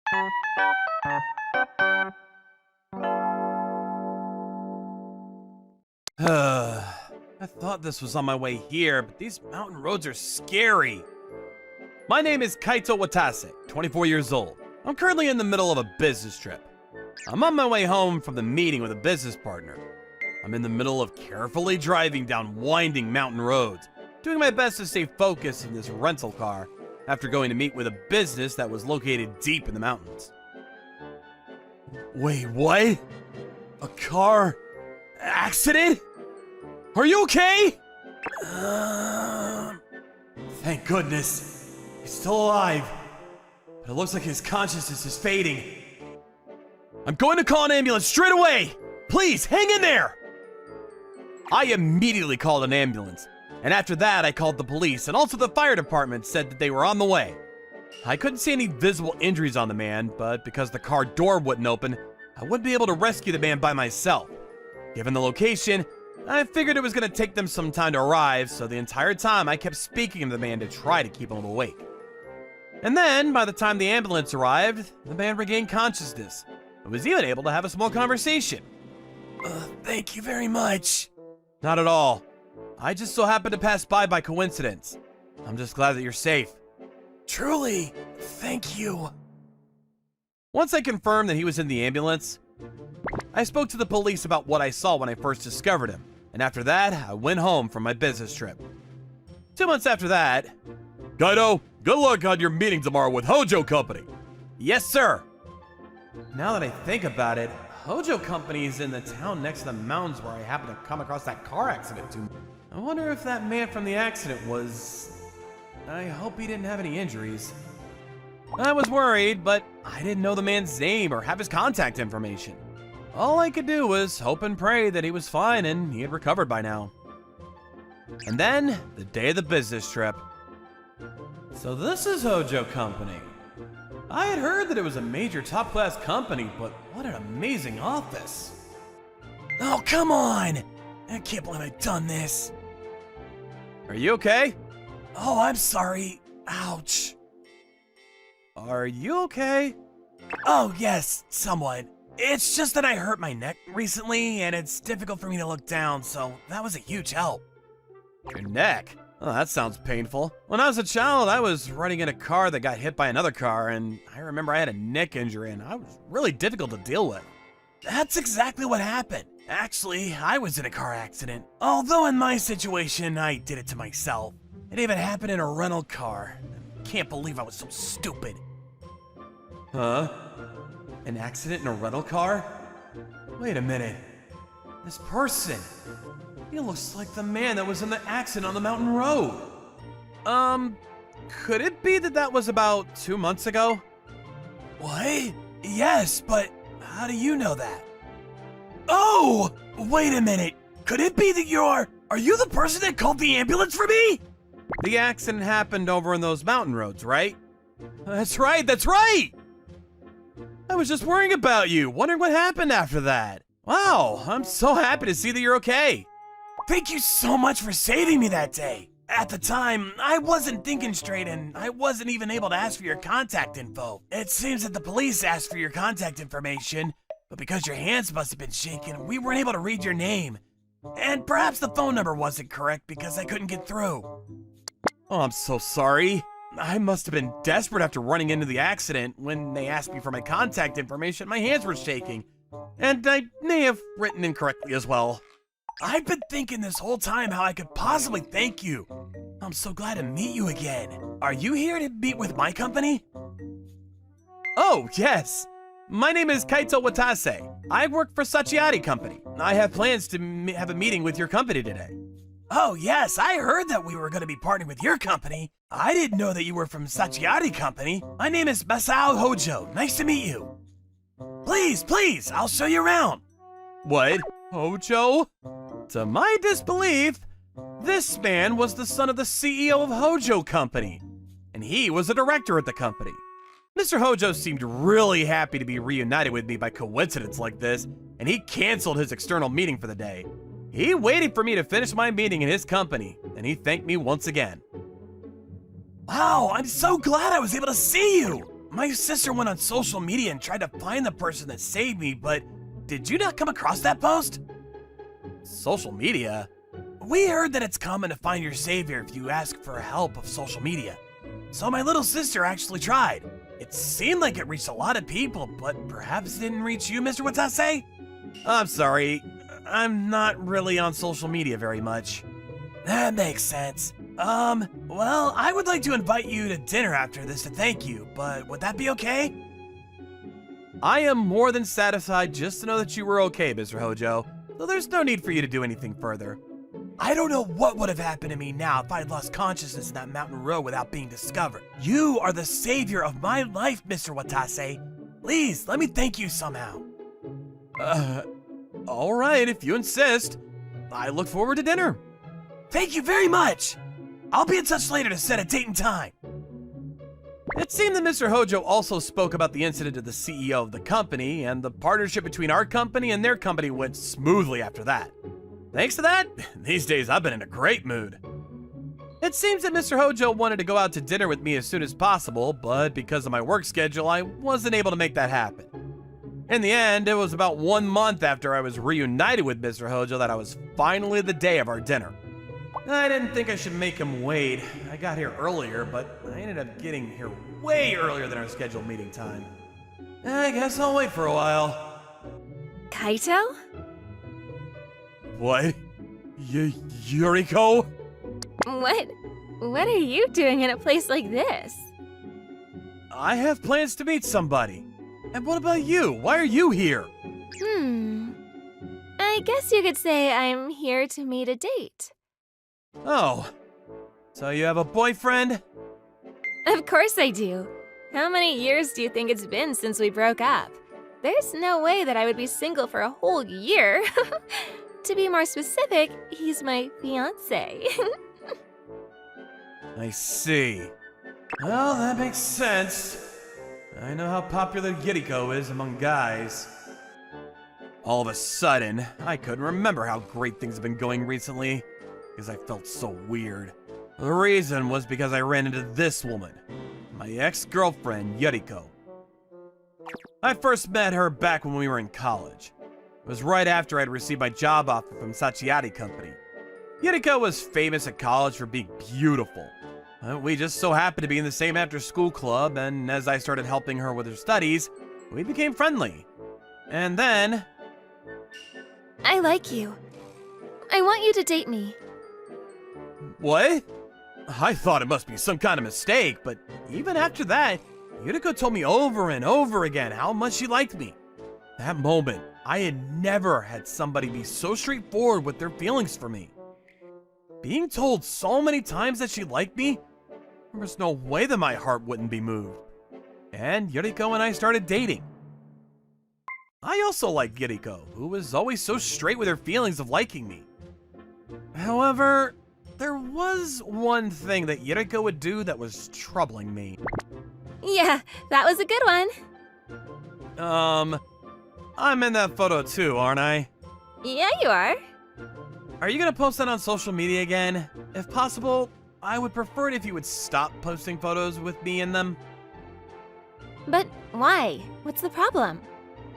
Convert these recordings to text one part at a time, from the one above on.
I thought this was on my way here, but these mountain roads are scary. My name is Kaito Watase, 24 years old. I'm currently in the middle of a business trip. I'm on my way home from the meeting with a business partner. I'm in the middle of carefully driving down winding mountain roads, doing my best to stay focused in this rental car after going to meet with a business that was located deep in the mountains. Wait, what? A car accident? Are you okay? Thank goodness. He's still alive. But it looks like his consciousness is fading. I'm going to call an ambulance straight away! Please, hang in there! I immediately called an ambulance, and after that I called the police, and also the fire department said that they were on the way. I couldn't see any visible injuries on the man, but because the car door wouldn't open, I wouldn't be able to rescue the man by myself. Given the location, I figured it was going to take them some time to arrive, so the entire time I kept speaking to the man to try to keep him awake. And then, by the time the ambulance arrived, the man regained consciousness. I was even able to have a small conversation. Thank you very much. Not at all. I just so happened to pass by coincidence. I'm just glad that you're safe. Truly, thank you. Once I confirmed that he was in the ambulance, I spoke to the police about what I saw when I first discovered him, and after that, I went home from my business trip. 2 months after that, Kaido, good luck on your meeting tomorrow with Hojo Company. Yes, sir. Now that I think about it, Hojo Company's in the town next to the mountains where I happened to come across that car accident too. I wonder if that man from the accident was... I hope he didn't have any injuries. I was worried, but I didn't know the man's name or have his contact information. All I could do was hope and pray that he was fine and he had recovered by now. And then, the day of the business trip. So this is Hojo Company. I had heard that it was a major top-class company, but what an amazing office. Oh, come on! I can't believe I've done this. Are you okay? Oh, I'm sorry. Ouch. Are you okay? Oh, yes, somewhat. It's just that I hurt my neck recently, and it's difficult for me to look down, so that was a huge help. Your neck? Oh, that sounds painful. When I was a child, I was riding in a car that got hit by another car, and I remember I had a neck injury, and I was really difficult to deal with. That's exactly what happened. Actually, I was in a car accident. Although in my situation, I did it to myself. It even happened in a rental car. I can't believe I was so stupid. Huh? An accident in a rental car? Wait a minute. This person... he looks like the man that was in the accident on the mountain road. Could it be that that was about 2 months ago? What? Yes, but how do you know that? Oh! Wait a minute. Could it be that are you the person that called the ambulance for me? The accident happened over in those mountain roads, right? That's right, that's right! I was just worrying about you, wondering what happened after that. Wow, I'm so happy to see that you're okay. Thank you so much for saving me that day. At the time, I wasn't thinking straight and I wasn't even able to ask for your contact info. It seems that the police asked for your contact information, but because your hands must have been shaking, we weren't able to read your name. And perhaps the phone number wasn't correct because I couldn't get through. Oh, I'm so sorry. I must have been desperate after running into the accident. When they asked me for my contact information, my hands were shaking. And I may have written incorrectly as well. I've been thinking this whole time how I could possibly thank you. I'm so glad to meet you again. Are you here to meet with my company? Oh, yes. My name is Kaito Watase. I work for Sachiari Company. I have plans to have a meeting with your company today. Oh, yes, I heard that we were going to be partnering with your company. I didn't know that you were from Sachiari Company. My name is Masao Hojo. Nice to meet you. Please, I'll show you around. What? Hojo? To my disbelief, this man was the son of the CEO of Hojo Company, and he was a director at the company. Mr. Hojo seemed really happy to be reunited with me by coincidence like this, and he canceled his external meeting for the day. He waited for me to finish my meeting in his company, and he thanked me once again. Wow, I'm so glad I was able to see you! my sister went on social media and tried to find the person that saved me, but did you not come across that post? Social media? We heard that it's common to find your savior if you ask for help of social media. So my little sister actually tried. It seemed like it reached a lot of people, but perhaps it didn't reach you, Mr. Watase? I'm sorry, I'm not really on social media very much. That makes sense. Well, I would like to invite you to dinner after this to thank you, but would that be okay? I am more than satisfied just to know that you were okay, Mr. Hojo, so there's no need for you to do anything further. I don't know what would have happened to me now if I had lost consciousness in that mountain road without being discovered. You are the savior of my life, Mr. Watase. Please, let me thank you somehow. Alright, if you insist. I look forward to dinner. Thank you very much. I'll be in touch later to set a date and time. It seemed that Mr. Hojo also spoke about the incident to the CEO of the company, and the partnership between our company and their company went smoothly after that. Thanks to that, these days I've been in a great mood. It seems that Mr. Hojo wanted to go out to dinner with me as soon as possible, but because of my work schedule, I wasn't able to make that happen. In the end, it was about 1 month after I was reunited with Mr. Hojo that I was finally the day of our dinner. I didn't think I should make him wait. I got here earlier, but I ended up getting here way earlier than our scheduled meeting time. I guess I'll wait for a while. Kaito? What? Yuriko? What are you doing in a place like this? I have plans to meet somebody. And what about you? Why are you here? I guess you could say I'm here to meet a date. Oh, so you have a boyfriend? Of course I do. How many years do you think it's been since we broke up? There's no way that I would be single for a whole year. To be more specific, he's my fiancé. I see. Well, that makes sense. I know how popular Yuriko is among guys. All of a sudden, I couldn't remember how great things have been going recently, because I felt so weird. The reason was because I ran into this woman, my ex-girlfriend, Yuriko. I first met her back when we were in college. It was right after I'd received my job offer from Sachiari Company. Yuriko was famous at college for being beautiful. We just so happened to be in the same after-school club, and as I started helping her with her studies, we became friendly. And then... I like you. I want you to date me. What? I thought it must be some kind of mistake, but even after that, Yuriko told me over and over again how much she liked me. That moment, I had never had somebody be so straightforward with their feelings for me. Being told so many times that she liked me, there was no way that my heart wouldn't be moved. And Yuriko and I started dating. I also liked Yuriko, who was always so straight with her feelings of liking me. However, there was one thing that Yuriko would do that was troubling me. Yeah, that was a good one. I'm in that photo too, aren't I? Yeah, you are. Are you gonna post that on social media again? If possible, I would prefer it if you would stop posting photos with me in them. But why? What's the problem?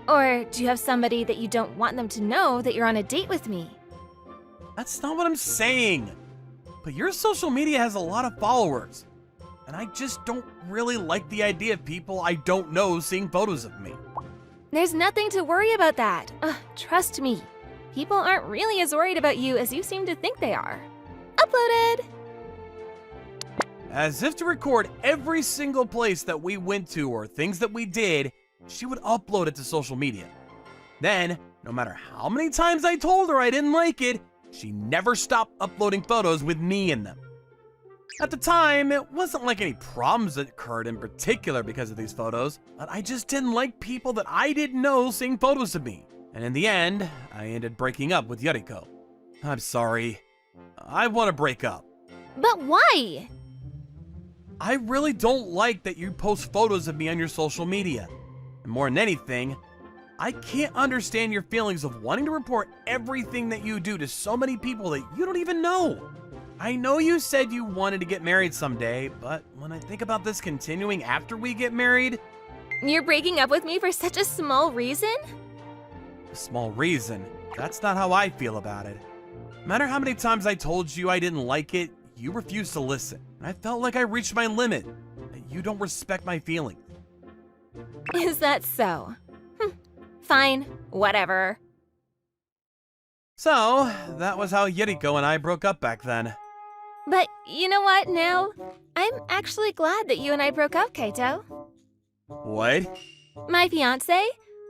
Or do you have somebody that you don't want them to know that you're on a date with me? That's not what I'm saying. But your social media has a lot of followers. And I just don't really like the idea of people I don't know seeing photos of me. There's nothing to worry about that. Trust me. People aren't really as worried about you as you seem to think they are. Uploaded! As if to record every single place that we went to or things that we did, she would upload it to social media. Then, no matter how many times I told her I didn't like it, she never stopped uploading photos with me in them. At the time, it wasn't like any problems that occurred in particular because of these photos, but I just didn't like people that I didn't know seeing photos of me. And in the end, I ended breaking up with Yuriko. I'm sorry. I want to break up. But why? I really don't like that you post photos of me on your social media. And more than anything, I can't understand your feelings of wanting to report everything that you do to so many people that you don't even know. I know you said you wanted to get married someday, but when I think about this continuing after we get married... You're breaking up with me for such a small reason? A small reason? That's not how I feel about it. No matter how many times I told you I didn't like it, you refused to listen. I felt like I reached my limit. You don't respect my feelings. Is that so? Fine, whatever. So, that was how Yuriko and I broke up back then. But you know what now? I'm actually glad that you and I broke up, Kaito. What? My fiancé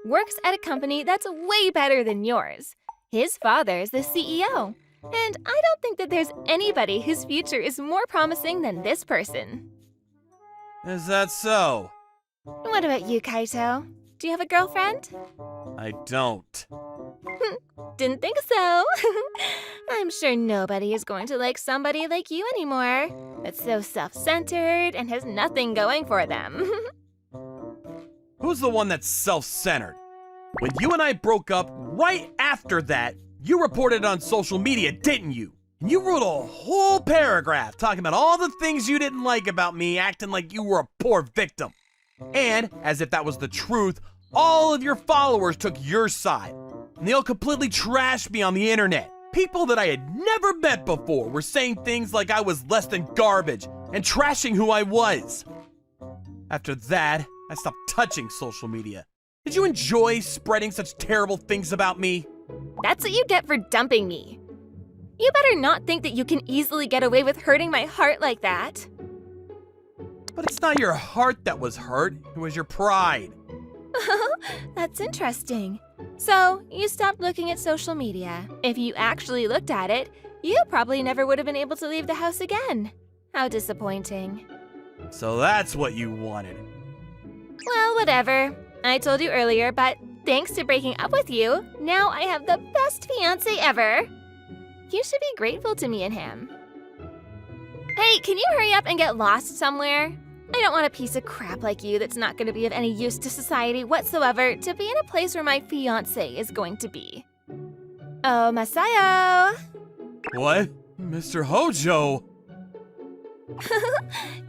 works at a company that's way better than yours. His father's the CEO. And I don't think that there's anybody whose future is more promising than this person. Is that so? What about you, Kaito? Do you have a girlfriend? I don't. Didn't think so. I'm sure nobody is going to like somebody like you anymore. That's so self-centered and has nothing going for them. Who's the one that's self-centered? When you and I broke up, right after that, you reported it on social media, didn't you? And you wrote a whole paragraph talking about all the things you didn't like about me, acting like you were a poor victim. And, as if that was the truth, all of your followers took your side. And they all completely trashed me on the internet. People that I had never met before were saying things like I was less than garbage and trashing who I was. After that, I stopped touching social media. Did you enjoy spreading such terrible things about me? That's what you get for dumping me. You better not think that you can easily get away with hurting my heart like that. But it's not your heart that was hurt, it was your pride. That's interesting. So, you stopped looking at social media. If you actually looked at it, you probably never would have been able to leave the house again. How disappointing. So that's what you wanted. Well, whatever. I told you earlier, but thanks to breaking up with you, now I have the best fiancé ever. You should be grateful to me and him. Hey, can you hurry up and get lost somewhere? I don't want a piece of crap like you that's not going to be of any use to society whatsoever to be in a place where my fiancé is going to be. Oh, Masayo! What? Mr. Hojo?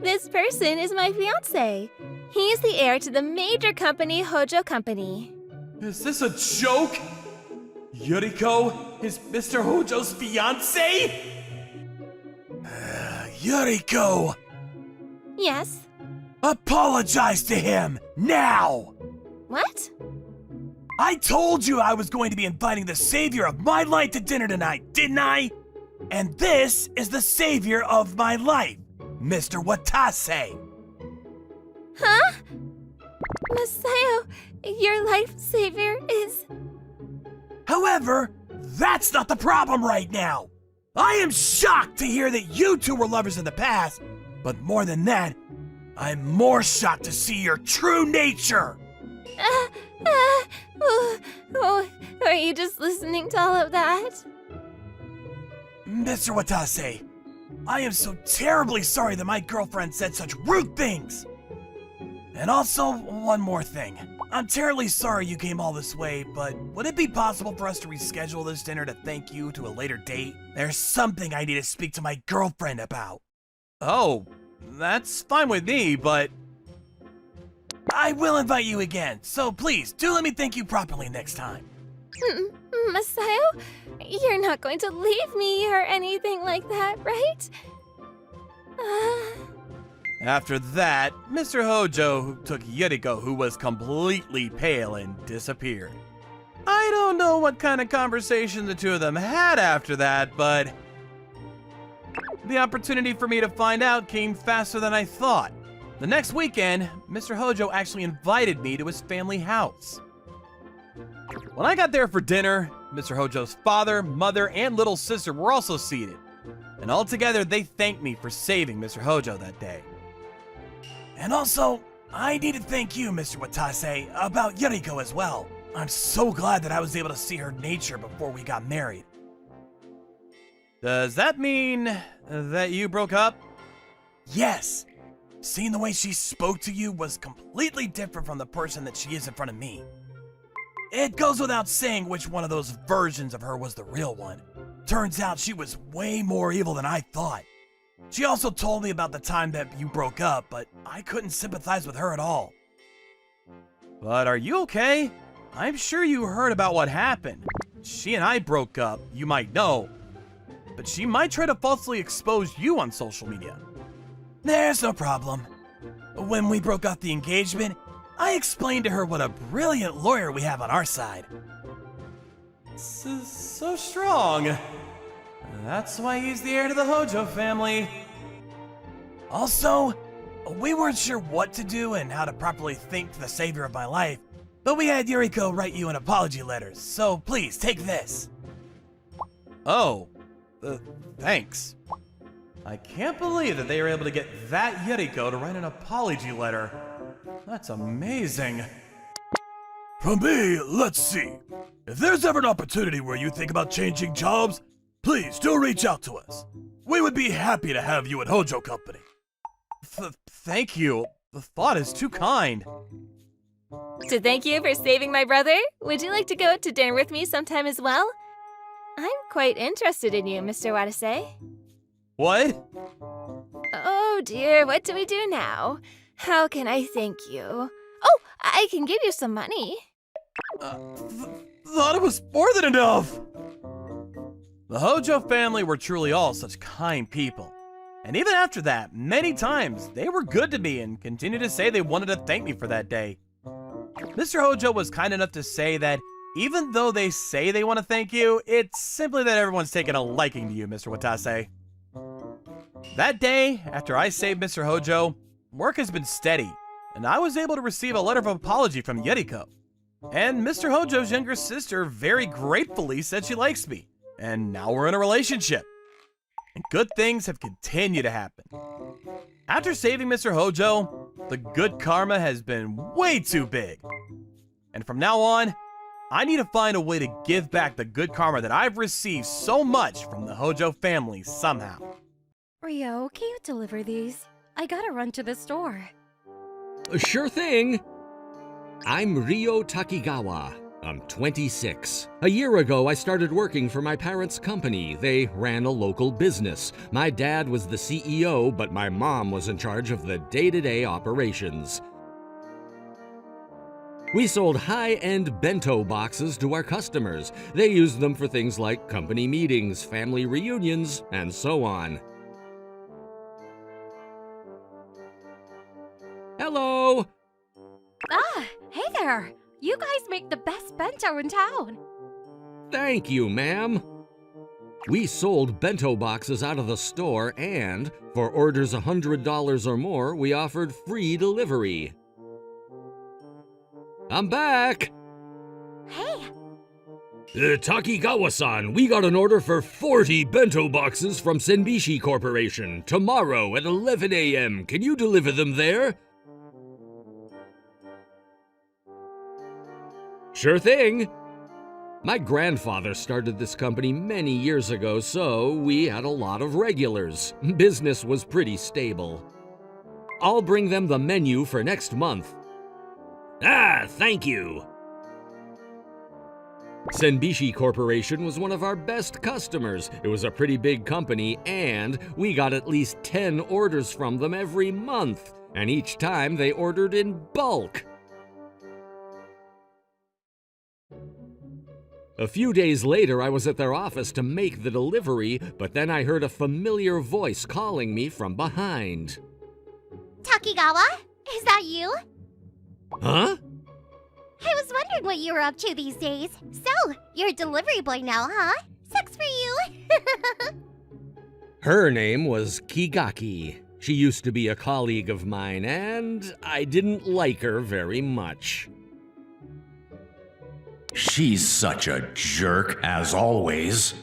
This person is my fiancé. He's the heir to the major company Hojo Company. Is this a joke? Yuriko is Mr. Hojo's fiancé? Yuriko! Yes? Apologize to him, now! What? I told you I was going to be inviting the savior of my life to dinner tonight, didn't I? And this is the savior of my life, Mr. Watase. Huh? Masayo, your life savior is... However, that's not the problem right now. I am shocked to hear that you two were lovers in the past, but more than that, I'm more shocked to see your true nature. Are you just listening to all of that? Mr. Watase, I am so terribly sorry that my girlfriend said such rude things. And also, one more thing. I'm terribly sorry you came all this way, but would it be possible for us to reschedule this dinner to thank you to a later date? There's something I need to speak to my girlfriend about. Oh, that's fine with me, but... I will invite you again, so please, do let me thank you properly next time. Masayo, you're not going to leave me or anything like that, right? After that, Mr. Hojo took Yuriko, who was completely pale, and disappeared. I don't know what kind of conversation the two of them had after that, but the opportunity for me to find out came faster than I thought. The next weekend, Mr. Hojo actually invited me to his family house. When I got there for dinner, Mr. Hojo's father, mother, and little sister were also seated. And altogether, they thanked me for saving Mr. Hojo that day. And also, I need to thank you, Mr. Watase, about Yuriko as well. I'm so glad that I was able to see her nature before we got married. Does that mean that you broke up? Yes. Seeing the way she spoke to you was completely different from the person that she is in front of me. It goes without saying which one of those versions of her was the real one. turns out she was way more evil than I thought. She also told me about the time that you broke up, but I couldn't sympathize with her at all. But are you okay? I'm sure you heard about what happened. She and I broke up, you might know. But she might try to falsely expose you on social media. There's no problem. When we broke off the engagement, I explained to her what a brilliant lawyer we have on our side. So strong. That's why he's the heir to the Hojo family. Also, we weren't sure what to do and how to properly thank the savior of my life, but we had Yuriko write you an apology letter, so please take this. Oh, thanks. I can't believe that they were able to get that Yuriko to write an apology letter. That's amazing. From me, let's see. If there's ever an opportunity where you think about changing jobs, please do reach out to us. We would be happy to have you at Hojo Company. Thank you. The thought is too kind. To thank you for saving my brother, would you like to go out to dinner with me sometime as well? I'm quite interested in you, Mr. Watase. What? Oh dear, what do we do now? How can I thank you? Oh, I can give you some money. Thought it was more than enough. The Hojo family were truly all such kind people. And even after that, many times, they were good to me and continued to say they wanted to thank me for that day. Mr. Hojo was kind enough to say that even though they say they want to thank you, it's simply that everyone's taken a liking to you, Mr. Watase. That day, after I saved Mr. Hojo, work has been steady, and I was able to receive a letter of apology from Yuriko. And Mr. Hojo's younger sister very gratefully said she likes me, and now we're in a relationship. And good things have continued to happen. After saving Mr. Hojo, the good karma has been way too big. And from now on, I need to find a way to give back the good karma that I've received so much from the Hojo family somehow. Rio, can you deliver these? I gotta run to the store. Sure thing. I'm Ryo Takigawa. I'm 26. A year ago, I started working for my parents' company. They ran a local business. My dad was the CEO, but my mom was in charge of the day-to-day operations. We sold high-end bento boxes to our customers. They used them for things like company meetings, family reunions, and so on. Hello! Ah, hey there! You guys make the best bento in town. Thank you, ma'am. We sold bento boxes out of the store, and for orders $100 or more, we offered free delivery. I'm back! Hey! Takigawa-san, we got an order for 40 bento boxes from Senbishi Corporation tomorrow at 11 a.m. Can you deliver them there? Sure thing. My grandfather started this company many years ago, so we had a lot of regulars. Business was pretty stable. I'll bring them the menu for next month. Ah, thank you. Senbishi Corporation was one of our best customers. It was a pretty big company, and we got at least 10 orders from them every month. And each time they ordered in bulk. A few days later, I was at their office to make the delivery, but then I heard a familiar voice calling me from behind. Takigawa? Is that you? Huh? I was wondering what you were up to these days. So, you're a delivery boy now, huh? Sucks for you. Her name was Kigaki. She used to be a colleague of mine, and I didn't like her very much. She's such a jerk, as always.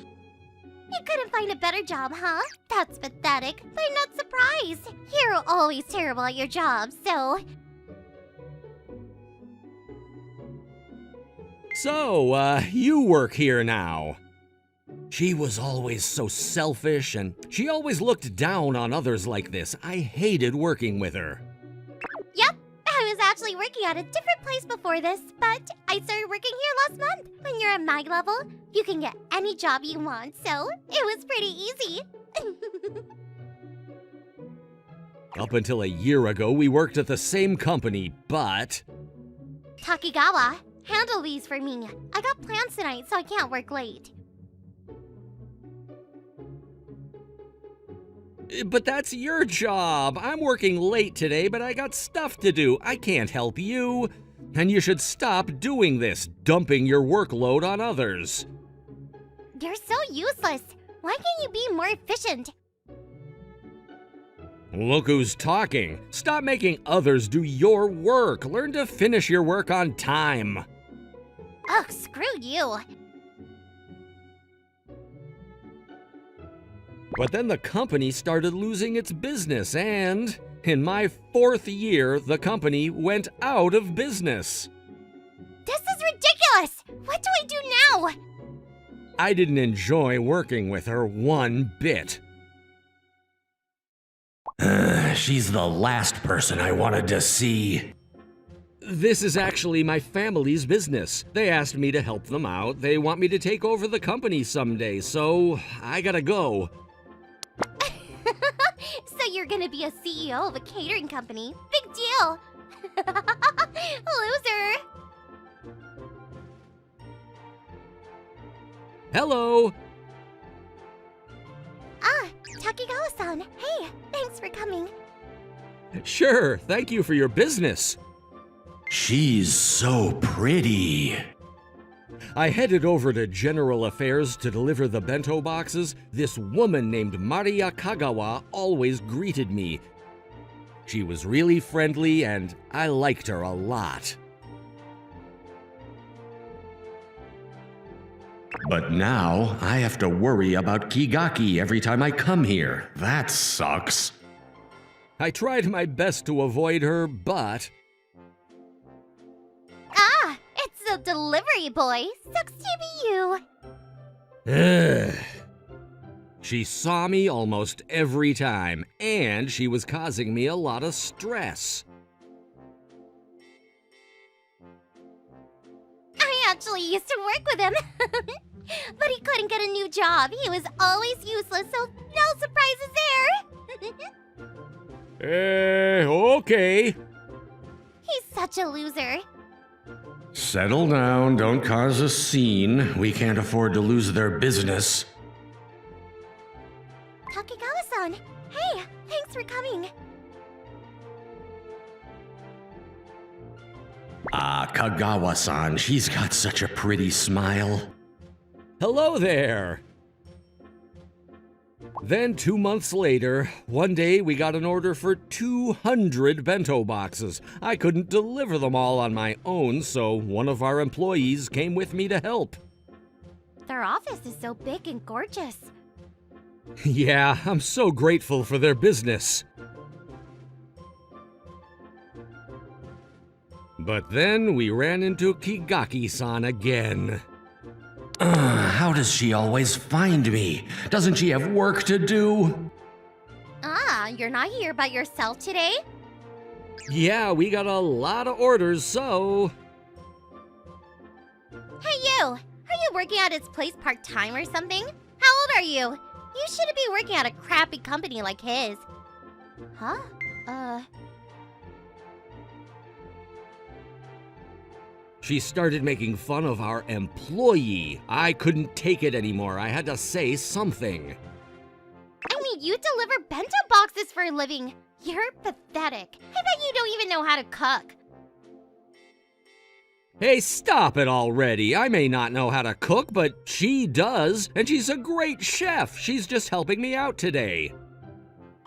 You couldn't find a better job, huh? That's pathetic, but I'm not surprised. You're always terrible at your job, so... So, you work here now. She was always so selfish, and she always looked down on others like this. I hated working with her. Yep, I was actually working working at a different place before this, but I started working here last month. When you're at my level, you can get any job you want, so it was pretty easy. Up until a year ago, we worked at the same company, but... Takigawa, handle these for me. I got plans tonight, so I can't work late. But that's your job. I'm working late today, but I got stuff to do. I can't help you. And you should stop doing this, dumping your workload on others. You're so useless. Why can't you be more efficient? Look who's talking. Stop making others do your work. Learn to finish your work on time. Oh, screw you. But then the company started losing its business, and in my 4th year, the company went out of business. This is ridiculous! What do I do now? I didn't enjoy working with her one bit. She's the last person I wanted to see. This is actually my family's business. They asked me to help them out. They want me to take over the company someday, so I gotta go. So you're gonna be a CEO of a catering company. Big deal. Loser. Hello! Ah, Takigawa-san. Hey, thanks for coming. Sure, thank you for your business. She's so pretty. I headed over to General Affairs to deliver the bento boxes. This woman named Maria Kagawa always greeted me. She was really friendly and I liked her a lot. But now I have to worry about Kigaki every time I come here. That sucks. I tried my best to avoid her, but... Ah, it's the delivery boy. Sucks to be you. Ugh. She saw me almost every time, and she was causing me a lot of stress. I actually used to work with him. But he couldn't get a new job. He was always useless, so no surprises there. Okay. He's such a loser. Settle down, don't cause a scene. We can't afford to lose their business. Takigawa-san, hey, thanks for coming. Ah, Kagawa-san, she's got such a pretty smile. Hello there. Then 2 months later, one day we got an order for 200 bento boxes. I couldn't deliver them all on my own, so one of our employees came with me to help. Their office is so big and gorgeous. Yeah, I'm so grateful for their business. But then we ran into Kigaki-san again. How does she always find me? Doesn't she have work to do? Ah, you're not here by yourself today? Yeah, we got a lot of orders, so... Hey you! Are you working at his place part-time or something? How old are you? You shouldn't be working at a crappy company like his. Huh? She started making fun of our employee. I couldn't take it anymore. I had to say something. I mean, you deliver bento boxes for a living. You're pathetic. I bet you don't even know how to cook. Hey, stop it already. I may not know how to cook, but she does. And she's a great chef. She's just helping me out today.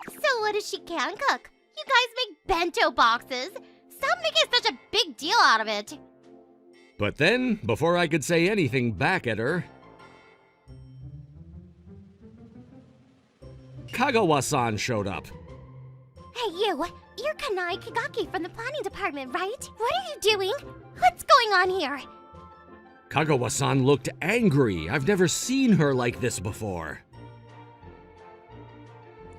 So what if she can cook? You guys make bento boxes. Stop making such a big deal out of it. But then, before I could say anything back at her, Kagawa-san showed up. Hey you, you're Kanai Kigaki from the planning department, right? What are you doing? What's going on here? Kagawa-san looked angry. I've never seen her like this before.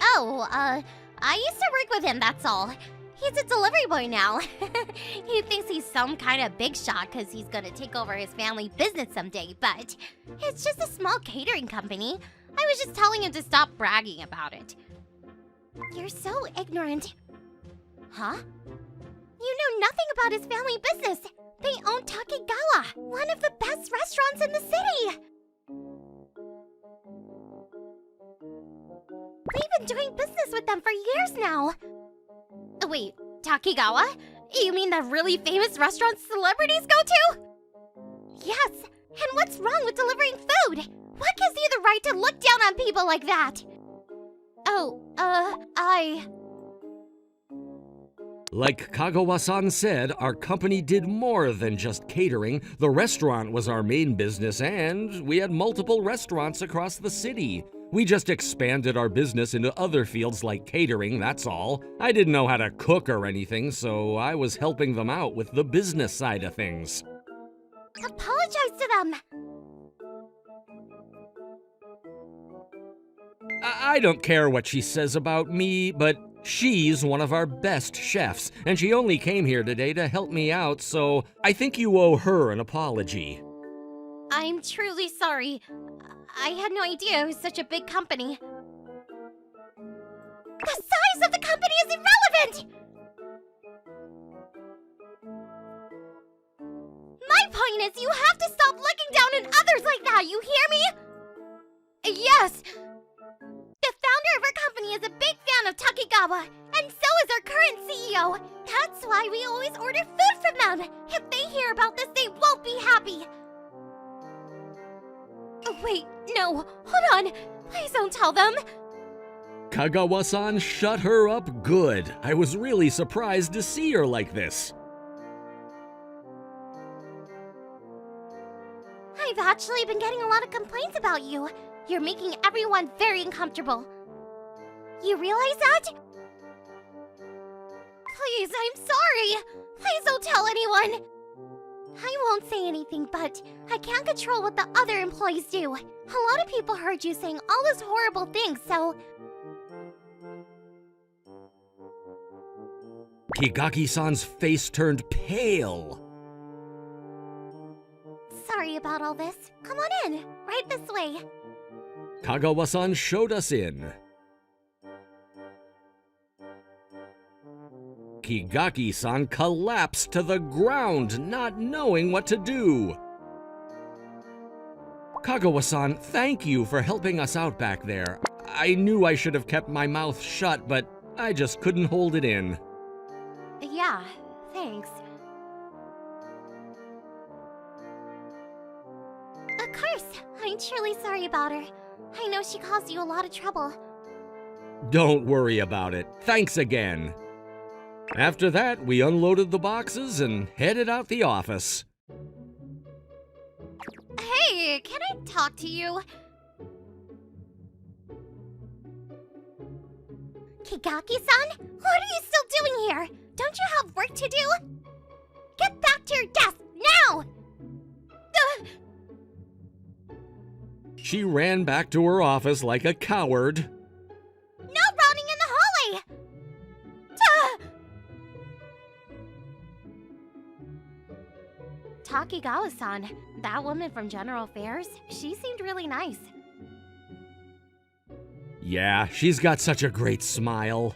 Oh, I used to work with him, that's all. He's a delivery boy now. He thinks he's some kind of big shot because he's gonna take over his family business someday, but it's just a small catering company. I was just telling him to stop bragging about it. You're so ignorant. Huh? You know nothing about his family business. They own Takigawa, one of the best restaurants in the city. We've been doing business with them for years now. Wait, Takigawa? You mean the really famous restaurant celebrities go to? Yes, and what's wrong with delivering food? What gives you the right to look down on people like that? Oh, Like Kagawa-san said, our company did more than just catering. The restaurant was our main business, and we had multiple restaurants across the city. We just expanded our business into other fields like catering, that's all. I didn't know how to cook or anything, so I was helping them out with the business side of things. Apologize to them. I don't care what she says about me, but she's one of our best chefs, and she only came here today to help me out, so I think you owe her an apology. I'm truly sorry. I had no idea it was such a big company. The size of the company is irrelevant! My point is, you have to stop looking down on others like that, you hear me? Yes! The founder of our company is a big fan of Takigawa, and so is our current CEO. That's why we always order food from them. If they hear about this, they won't be happy. Wait, no, hold on. Please don't tell them. Kagawa-san shut her up good. I was really surprised to see her like this. I've actually been getting a lot of complaints about you. You're making everyone very uncomfortable. You realize that? Please, I'm sorry. Please don't tell anyone. I won't say anything, but I can't control what the other employees do. A lot of people heard you saying all those horrible things, so... Kigaki-san's face turned pale. Sorry about all this. Come on in, right this way. Kagawa-san showed us in. Kigaki-san collapsed to the ground, not knowing what to do. Kagawa-san, thank you for helping us out back there. I knew I should have kept my mouth shut, but I just couldn't hold it in. Yeah, thanks. Of course, I'm truly sorry about her. I know she caused you a lot of trouble. Don't worry about it. Thanks again. After that, we unloaded the boxes and headed out the office. Hey, can I talk to you? Kigaki-san? What are you still doing here? Don't you have work to do? Get back to your desk, now! She ran back to her office like a coward. No running in the hallway! Takigawa-san, that woman from General Affairs, she seemed really nice. Yeah, she's got such a great smile.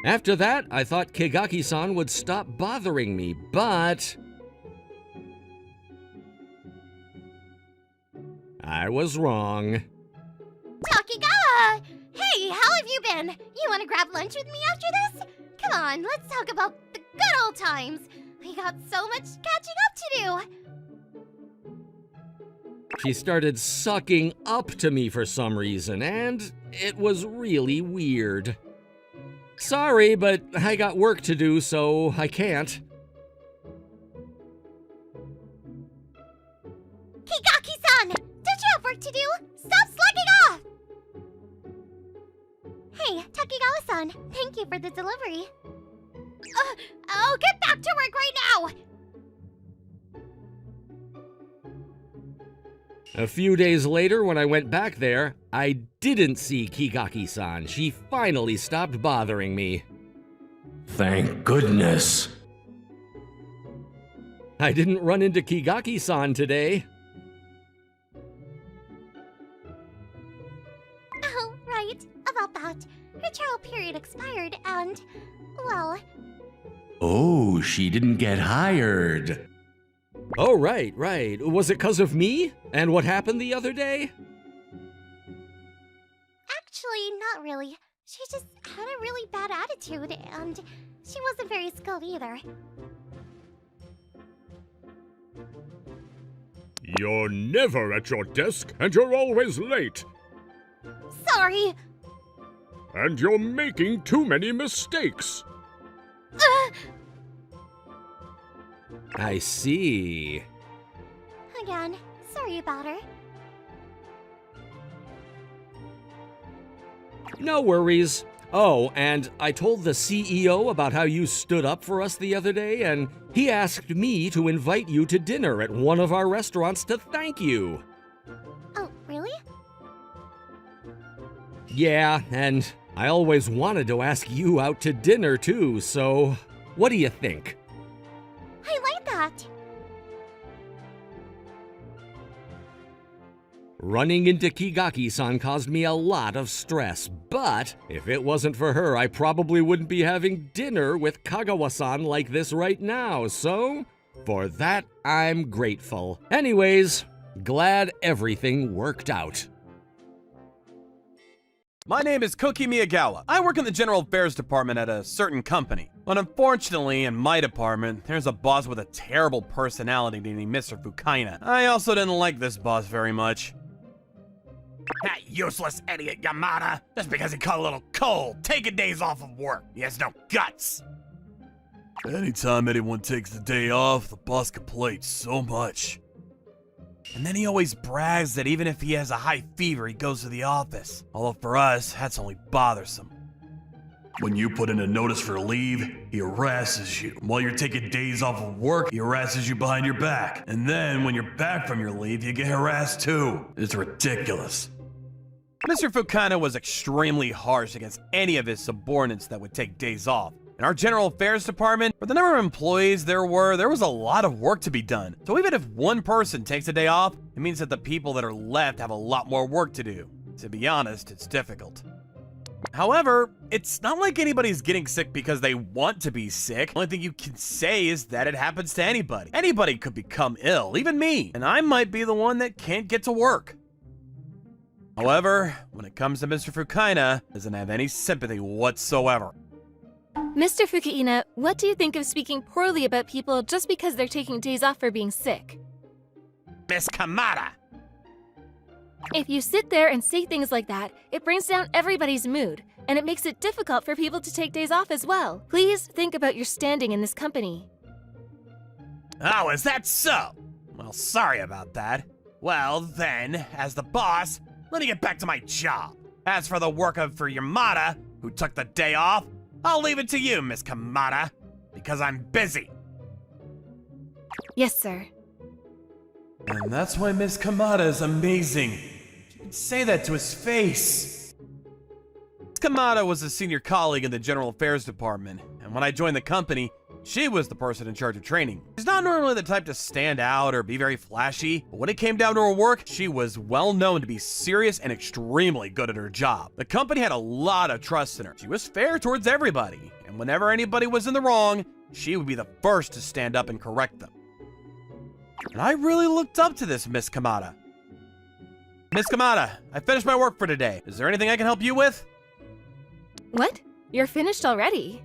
After that, I thought Kigaki-san would stop bothering me, but... I was wrong. Takigawa! Hey, how have you been? You want to grab lunch with me after this? Come on, let's talk about the good old times. We got so much catching up to do. She started sucking up to me for some reason, and it was really weird. Sorry, but I got work to do, so I can't. Kigaki-san! Don't you have work to do? Stop slacking off! Hey, Takigawa-san, thank you for the delivery. I'll get back to work right now! A few days later, when I went back there, I didn't see Kigaki-san. She finally stopped bothering me. Thank goodness. I didn't run into Kigaki-san today. Oh, right. About that. Her trial period expired and, well, Oh, she didn't get hired. Oh, right. Was it 'cause of me? And what happened the other day? actually, not really. She just had a really bad attitude and she wasn't very skilled either. You're never at your desk, and you're always late. Sorry! And you're making too many mistakes. I see. Again, sorry about her. No worries. Oh, and I told the CEO about how you stood up for us the other day, and he asked me to invite you to dinner at one of our restaurants to thank you. Oh, really? Yeah, and I always wanted to ask you out to dinner too, so what do you think? I like that. Running into Kigaki-san caused me a lot of stress, but if it wasn't for her, I probably wouldn't be having dinner with Kagawa-san like this right now, so for that, I'm grateful. Anyways, glad everything worked out. My name is Koki Miyagawa. I work in the General Affairs Department at a certain company. But unfortunately, in my department, there's a boss with a terrible personality named Mr. Fukaina. I also didn't like this boss very much. That useless idiot Yamada! Just because he caught a little cold, taking days off of work. He has no guts! Anytime anyone takes the day off, the boss complains so much. And then he always brags that even if he has a high fever, he goes to the office. Although for us, that's only bothersome. When you put in a notice for leave, he harasses you. While you're taking days off of work, he harasses you behind your back. And then when you're back from your leave, you get harassed too. It's ridiculous. Mr. Fukaina was extremely harsh against any of his subordinates that would take days off. In our General Affairs Department, for the number of employees there was a lot of work to be done. So even if one person takes a day off, it means that the people that are left have a lot more work to do. To be honest, it's difficult. However, it's not like anybody's getting sick because they want to be sick. The only thing you can say is that it happens to anybody. Anybody could become ill, even me, and I might be the one that can't get to work. However, when it comes to Mr. Fukaina, doesn't have any sympathy whatsoever. Mr. Fukuina, what do you think of speaking poorly about people just because they're taking days off for being sick? Miss Kamada! If you sit there and say things like that, it brings down everybody's mood, and it makes it difficult for people to take days off as well. Please think about your standing in this company. Oh, is that so? Well, sorry about that. Well, then, as the boss, let me get back to my job. As for the work for Yamada, who took the day off, I'll leave it to you, Miss Kamada, because I'm busy. Yes, sir. And that's why Miss Kamada is amazing. She can say that to his face. Miss Kamada was a senior colleague in the General Affairs Department, and when I joined the company, she was the person in charge of training. She's not normally the type to stand out or be very flashy, but when it came down to her work, she was well known to be serious and extremely good at her job. The company had a lot of trust in her. She was fair towards everybody, and whenever anybody was in the wrong, she would be the first to stand up and correct them. And I really looked up to this Miss Kamada. Miss Kamada, I finished my work for today. Is there anything I can help you with? What? You're finished already?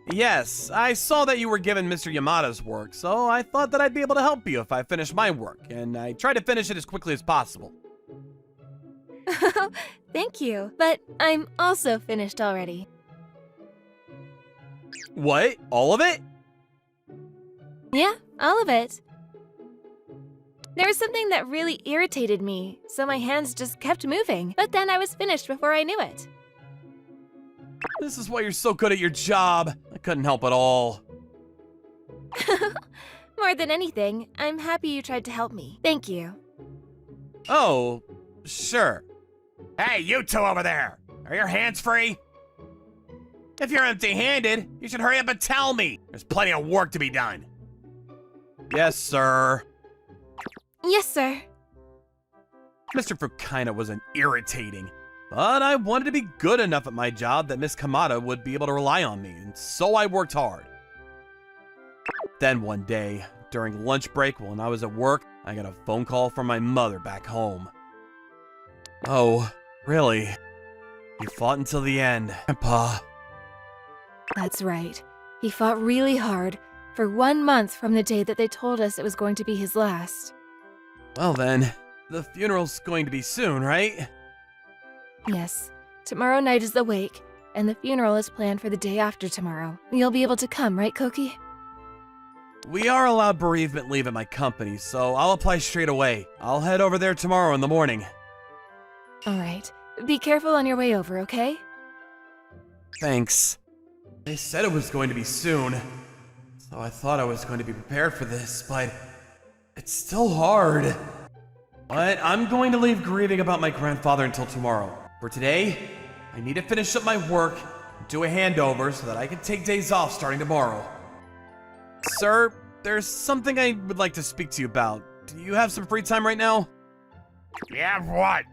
Yes, I saw that you were given Mr. Yamada's work, so I thought that I'd be able to help you if I finished my work, and I tried to finish it as quickly as possible. Thank you, but I'm also finished already. What? All of it? Yeah, all of it. There was something that really irritated me, so my hands just kept moving, but then I was finished before I knew it. This is why you're so good at your job. I couldn't help at all. More than anything, I'm happy you tried to help me. Thank you. Oh, sure. Hey, you two over there! Are your hands free? If you're empty-handed, you should hurry up and tell me. There's plenty of work to be done. Yes, sir. Yes, sir. Mr. Fukaina wasn't irritating, but I wanted to be good enough at my job that Miss Kamada would be able to rely on me, and so I worked hard. Then one day, during lunch break when I was at work, I got a phone call from my mother back home. Oh, really? You fought until the end, Grandpa. That's right. He fought really hard for 1 month from the day that they told us it was going to be his last. Well then, the funeral's going to be soon, right? Yes. Tomorrow night is the wake, and the funeral is planned for the day after tomorrow. You'll be able to come, right, Koki? We are allowed bereavement leave at my company, so I'll apply straight away. I'll head over there tomorrow in the morning. All right. Be careful on your way over, okay? Thanks. They said it was going to be soon, so I thought I was going to be prepared for this, but it's still hard. But I'm going to leave grieving about my grandfather until tomorrow. For today, I need to finish up my work and do a handover so that I can take days off starting tomorrow. Sir, there's something I would like to speak to you about. Do you have some free time right now? Yeah, what?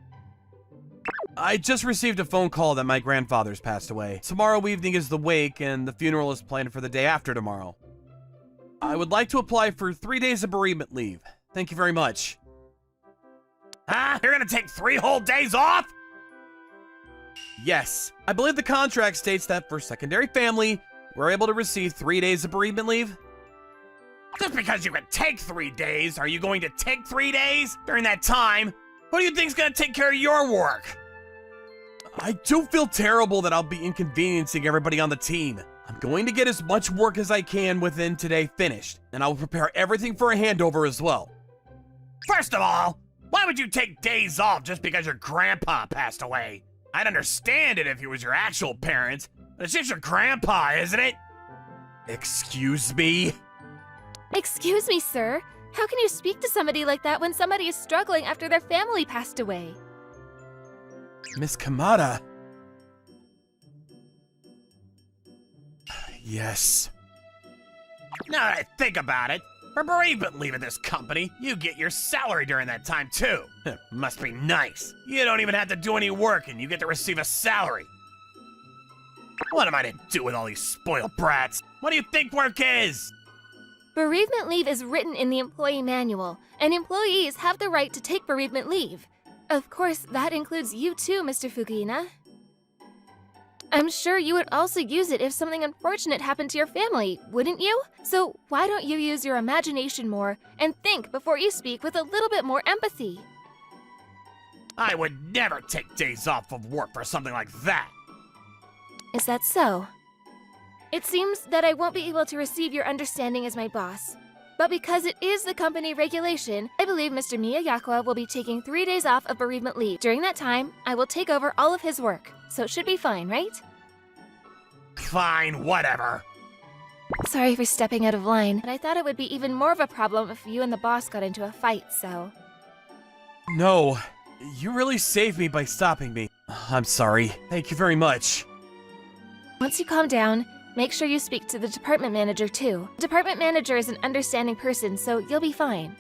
I just received a phone call that my grandfather's passed away. Tomorrow evening is the wake, and the funeral is planned for the day after tomorrow. I would like to apply for 3 days of bereavement leave. Thank you very much. Huh? You're gonna take 3 whole days off? Yes, I believe the contract states that for secondary family, we're able to receive 3 days of bereavement leave. Just because you can take 3 days, are you going to take 3 days? During that time, who do you think's gonna take care of your work? I do feel terrible that I'll be inconveniencing everybody on the team. I'm going to get as much work as I can within today finished, and I'll prepare everything for a handover as well. First of all, why would you take days off just because your grandpa passed away? I'd understand it if he was your actual parents, but it's just your grandpa, isn't it? Excuse me? Excuse me, sir. How can you speak to somebody like that when somebody is struggling after their family passed away? Miss Kamada. Yes. Now that I think about it, for bereavement leave at this company, you get your salary during that time too. Must be nice. You don't even have to do any work and you get to receive a salary. What am I to do with all these spoiled brats? What do you think work is? Bereavement leave is written in the employee manual, and employees have the right to take bereavement leave. Of course, that includes you too, Mr. Fukuina. I'm sure you would also use it if something unfortunate happened to your family, wouldn't you? So why don't you use your imagination more and think before you speak with a little bit more empathy? I would never take days off of work for something like that. Is that so? It seems that I won't be able to receive your understanding as my boss. But because it is the company regulation, I believe Mr. Miyayakwa will be taking 3 days off of bereavement leave. During that time, I will take over all of his work. So it should be fine, right? Fine, whatever. Sorry for stepping out of line, but I thought it would be even more of a problem if you and the boss got into a fight, so... No, you really saved me by stopping me. I'm sorry. Thank you very much. Once you calm down, make sure you speak to the department manager too. The department manager is an understanding person, so you'll be fine.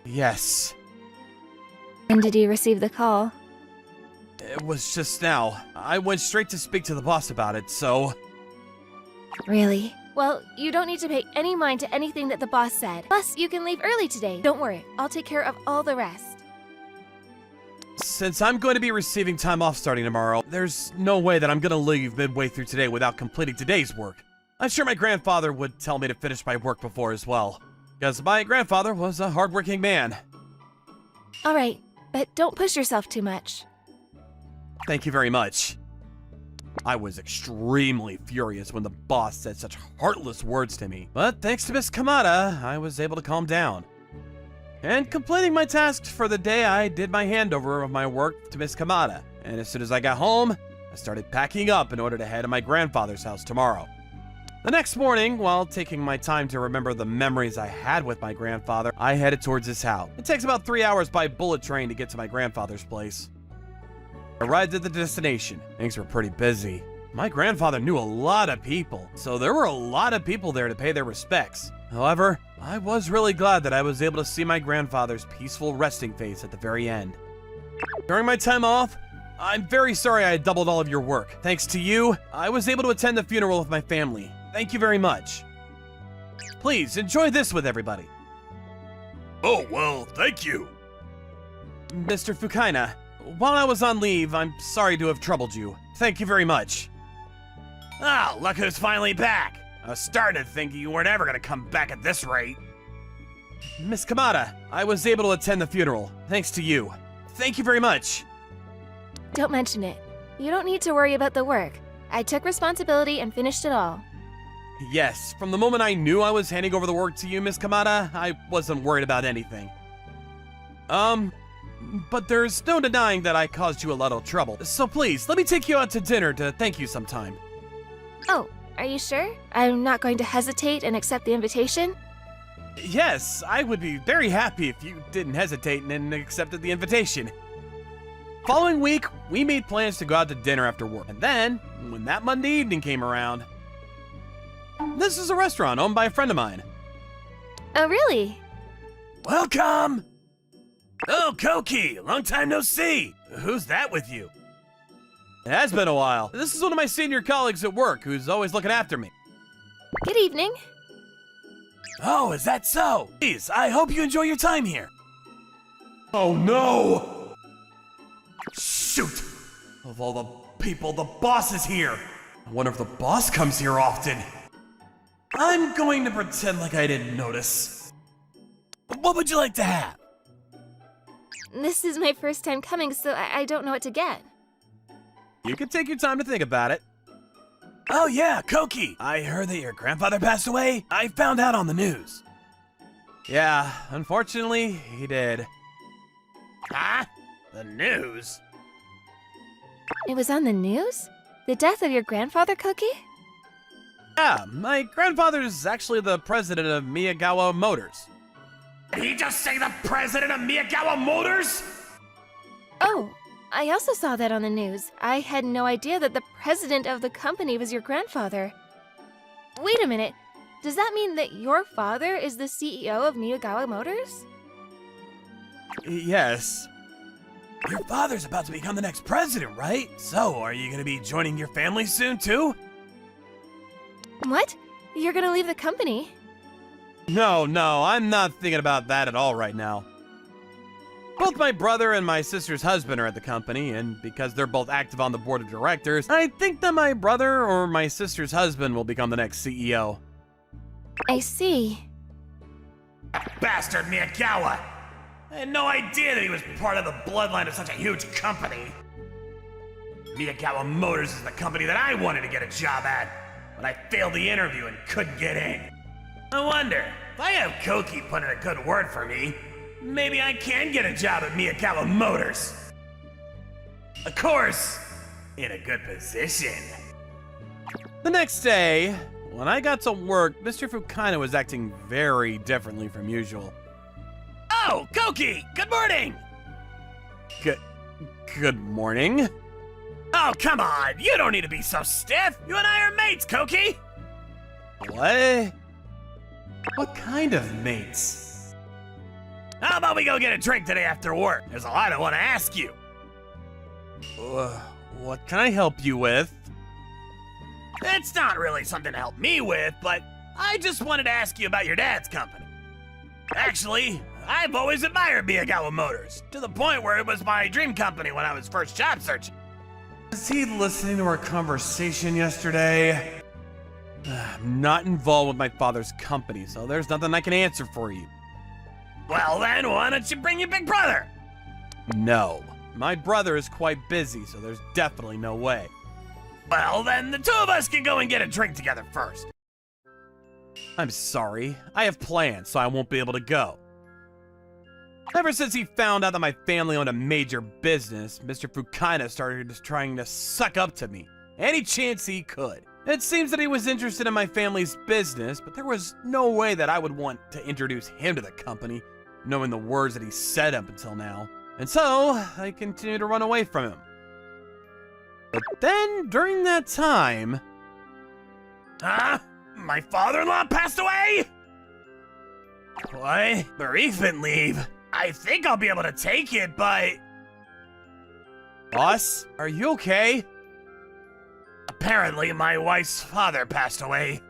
Yes. And did you receive the call? It was just now. I went straight to speak to the boss about it, so... Really? Well, you don't need to pay any mind to anything that the boss said. Plus, you can leave early today. Don't worry, I'll take care of all the rest. Since I'm going to be receiving time off starting tomorrow, there's no way that I'm going to leave midway through today without completing today's work. I'm sure my grandfather would tell me to finish my work before as well, because my grandfather was a hardworking man. All right, but don't push yourself too much. Thank you very much. I was extremely furious when the boss said such heartless words to me, but thanks to Miss Kamada, I was able to calm down. And completing my tasks for the day, I did my handover of my work to Miss Kamada, and as soon as I got home, I started packing up in order to head to my grandfather's house tomorrow. The next morning, while taking my time to remember the memories I had with my grandfather, I headed towards his house. It takes about 3 hours by bullet train to get to my grandfather's place. I arrived at the destination. Things were pretty busy. My grandfather knew a lot of people, so there were a lot of people there to pay their respects. However, I was really glad that I was able to see my grandfather's peaceful resting face at the very end. During my time off, I'm very sorry I doubled all of your work. Thanks to you, I was able to attend the funeral with my family. Thank you very much. Please, enjoy this with everybody. Oh, well, thank you. Mr. Fukaina, while I was on leave, I'm sorry to have troubled you. Thank you very much. Ah, look who's finally back. I was starting to think you weren't ever gonna come back at this rate. Miss Kamada, I was able to attend the funeral, thanks to you. Thank you very much. Don't mention it. You don't need to worry about the work. I took responsibility and finished it all. Yes, from the moment I knew I was handing over the work to you, Miss Kamada, I wasn't worried about anything. But there's no denying that I caused you a lot of trouble. So please, let me take you out to dinner to thank you sometime. Oh, are you sure? I'm not going to hesitate and accept the invitation? Yes, I would be very happy if you didn't hesitate and accepted the invitation. Following week, we made plans to go out to dinner after work. And then, when that Monday evening came around, this is a restaurant owned by a friend of mine. Oh, really? Welcome! Oh, Koki, long time no see. Who's that with you? It has been a while. This is one of my senior colleagues at work who's always looking after me. Good evening. Oh, is that so? Please, I hope you enjoy your time here. Oh no! Shoot! Of all the people, the boss is here. I wonder if the boss comes here often. I'm going to pretend like I didn't notice. What would you like to have? This is my first time coming, so I don't know what to get. You can take your time to think about it. Oh yeah, Koki. I heard that your grandfather passed away. I found out on the news. Yeah, unfortunately, he did. Huh? The news? It was on the news? The death of your grandfather, Cookie? Yeah, my grandfather's actually the president of Miyagawa Motors. Did he just say the president of Miyagawa Motors? Oh, I also saw that on the news. I had no idea that the president of the company was your grandfather. Wait a minute. Does that mean that your father is the CEO of Miyagawa Motors? Yes. Your father's about to become the next president, right? So, are you gonna be joining your family soon, too? What? You're gonna leave the company? No, I'm not thinking about that at all right now. Both my brother and my sister's husband are at the company, and because they're both active on the board of directors, I think that my brother or my sister's husband will become the next CEO. I see. Bastard Miyagawa! I had no idea that he was part of the bloodline of such a huge company. Miyagawa Motors is the company that I wanted to get a job at, but I failed the interview and couldn't get in. I wonder, if I have Koki put in a good word for me, maybe I can get a job at Miyagawa Motors. Of course, in a good position. The next day, when I got to work, Mr. Fukaina was acting very differently from usual. Oh, Koki! Good morning! Good morning. Oh, come on! You don't need to be so stiff! You and I are mates, Koki! What? What kind of mates? How about we go get a drink today after work? There's a lot I want to ask you. What can I help you with? It's not really something to help me with, but I just wanted to ask you about your dad's company. Actually, I've always admired Miyagawa Motors, to the point where it was my dream company when I was first job searching. Was he listening to our conversation yesterday? I'm not involved with my father's company, so there's nothing I can answer for you. Well then, why don't you bring your big brother? No. My brother is quite busy, so there's definitely no way. Well then, the two of us can go and get a drink together first. I'm sorry. I have plans, so I won't be able to go. Ever since he found out that my family owned a major business, Mr. Fukaina started trying to suck up to me any chance he could. It seems that he was interested in my family's business, but there was no way that I would want to introduce him to the company, knowing the words that he said up until now. And so, I continued to run away from him. But then, during that time... Huh? My father-in-law passed away? What? Bereavement leave? I think I'll be able to take it, but... Boss, are you okay? Apparently, my wife's father passed away.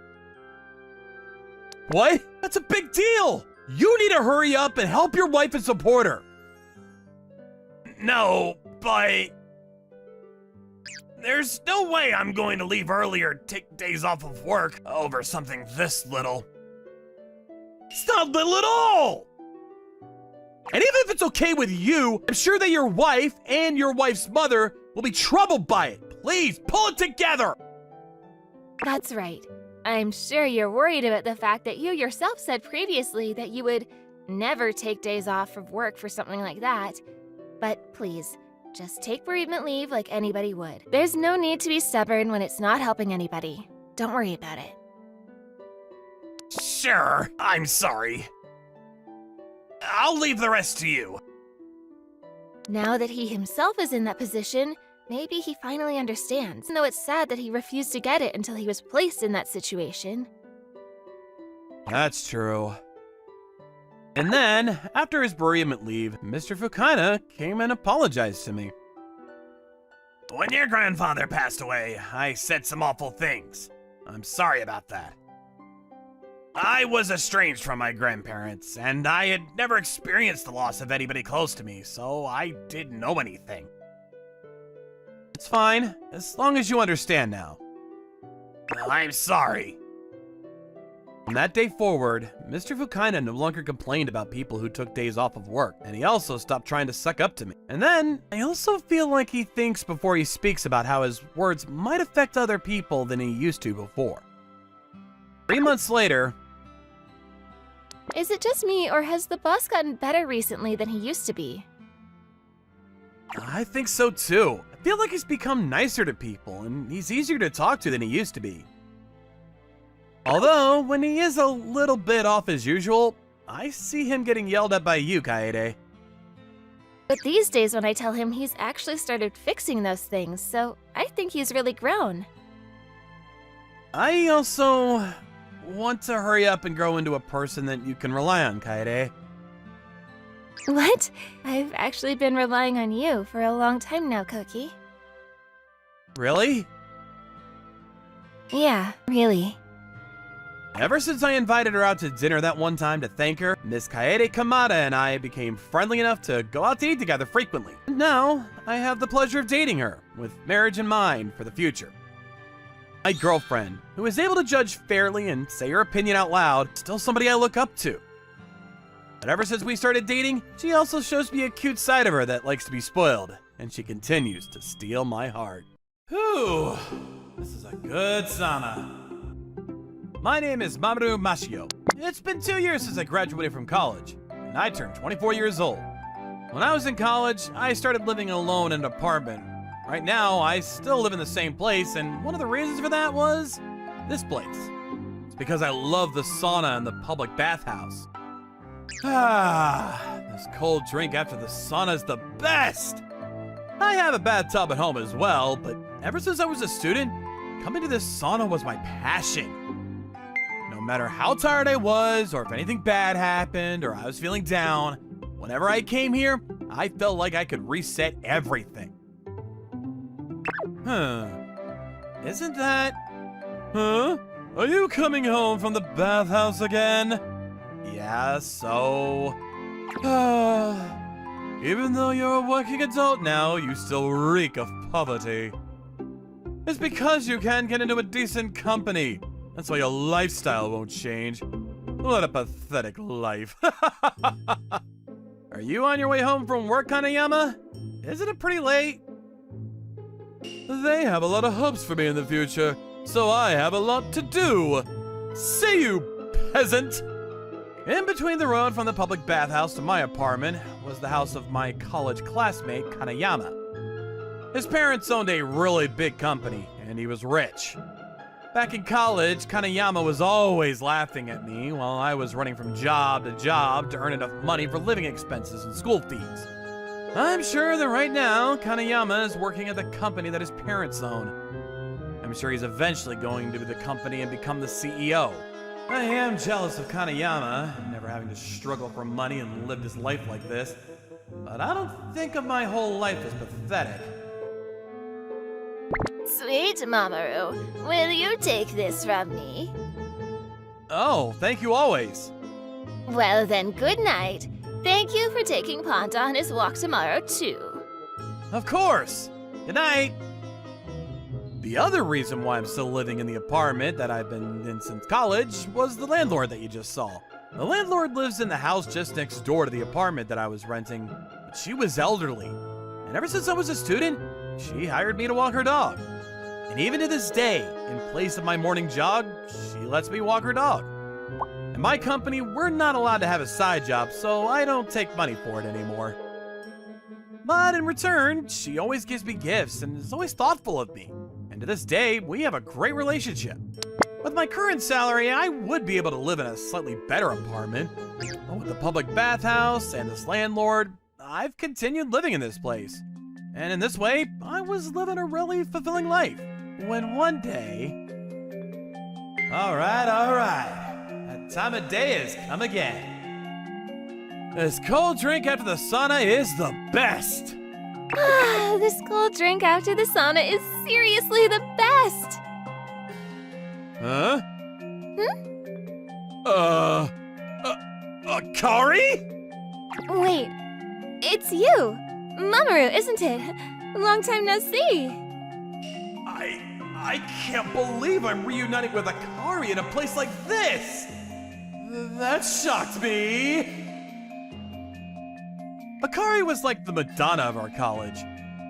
What? That's a big deal! You need to hurry up and help your wife and support her. No, but... There's no way I'm going to leave early or take days off of work over something this little. It's not little at all! And even if it's okay with you, I'm sure that your wife and your wife's mother will be troubled by it. Please, pull it together! That's right. I'm sure you're worried about the fact that you yourself said previously that you would never take days off of work for something like that. But please, just take bereavement leave like anybody would. There's no need to be stubborn when it's not helping anybody. Don't worry about it. Sure, I'm sorry. I'll leave the rest to you. Now that he himself is in that position, maybe he finally understands, though it's sad that he refused to get it until he was placed in that situation. That's true. And then, after his bereavement leave, Mr. Fukaina came and apologized to me. When your grandfather passed away, I said some awful things. I'm sorry about that. I was estranged from my grandparents, and I had never experienced the loss of anybody close to me, so I didn't know anything. It's fine, as long as you understand now. I'm sorry. From that day forward, Mr. Fukaina no longer complained about people who took days off of work, and he also stopped trying to suck up to me. And then, I also feel like he thinks before he speaks about how his words might affect other people than he used to before. 3 months later... Is it just me, or has the boss gotten better recently than he used to be? I think so too. I feel like he's become nicer to people, and he's easier to talk to than he used to be. Although, when he is a little bit off as usual, I see him getting yelled at by you, Kaede. But these days when I tell him, he's actually started fixing those things, so I think he's really grown. I also want to hurry up and grow into a person that you can rely on, Kaede. What? I've actually been relying on you for a long time now, Koki. Really? Yeah, really. Ever since I invited her out to dinner that one time to thank her, Miss Kaede Kamada and I became friendly enough to go out to eat together frequently. And now, I have the pleasure of dating her, with marriage in mind for the future. My girlfriend, who is able to judge fairly and say her opinion out loud, is still somebody I look up to. But ever since we started dating, she also shows me a cute side of her that likes to be spoiled, and she continues to steal my heart. Whew, this is a good sauna. My name is Mamoru Mashio. It's been 2 years since I graduated from college, and I turned 24 years old. When I was in college, I started living alone in an apartment. Right now, I still live in the same place, and one of the reasons for that was this place. It's because I love the sauna and the public bathhouse. This cold drink after the sauna is the best! I have a bathtub at home as well, but ever since I was a student, coming to this sauna was my passion. No matter how tired I was, or if anything bad happened, or I was feeling down, whenever I came here, I felt like I could reset everything. Isn't that... Huh? Are you coming home from the bathhouse again? Yeah, so... Even though you're a working adult now, you still reek of poverty. It's because you can't get into a decent company. That's why your lifestyle won't change. What a pathetic life. Are you on your way home from work, Kanayama? Isn't it pretty late? They have a lot of hopes for me in the future, so I have a lot to do. See you, peasant! In between the road from the public bathhouse to my apartment was the house of my college classmate, Kanayama. His parents owned a really big company, and he was rich. Back in college, Kanayama was always laughing at me while I was running from job to earn enough money for living expenses and school fees. I'm sure that right now, Kaneyama is working at the company that his parents own. I'm sure he's eventually going to the company and become the CEO. I am jealous of Kaneyama, never having to struggle for money and live his life like this. But I don't think of my whole life as pathetic. Sweet Mamoru, will you take this from me? Oh, thank you always. Well then, good night. Thank you for taking Ponta on his walk tomorrow, too. Of course. Good night. The other reason why I'm still living in the apartment that I've been in since college was the landlord that you just saw. The landlord lives in the house just next door to the apartment that I was renting, but she was elderly. And ever since I was a student, she hired me to walk her dog. And even to this day, in place of my morning jog, she lets me walk her dog. In my company, we're not allowed to have a side job, so I don't take money for it anymore. But in return, she always gives me gifts and is always thoughtful of me. And to this day, we have a great relationship. With my current salary, I would be able to live in a slightly better apartment. But with the public bathhouse and this landlord, I've continued living in this place. And in this way, I was living a really fulfilling life. When one day... Alright. That time of day has come again. This cold drink after the sauna is the best. Ah, this cold drink after the sauna is seriously the best. Huh? Akari? Wait, it's you. Mamoru, isn't it? Long time no see. I can't believe I'm reuniting with Akari in a place like this! That shocked me! Akari was like the Madonna of our college.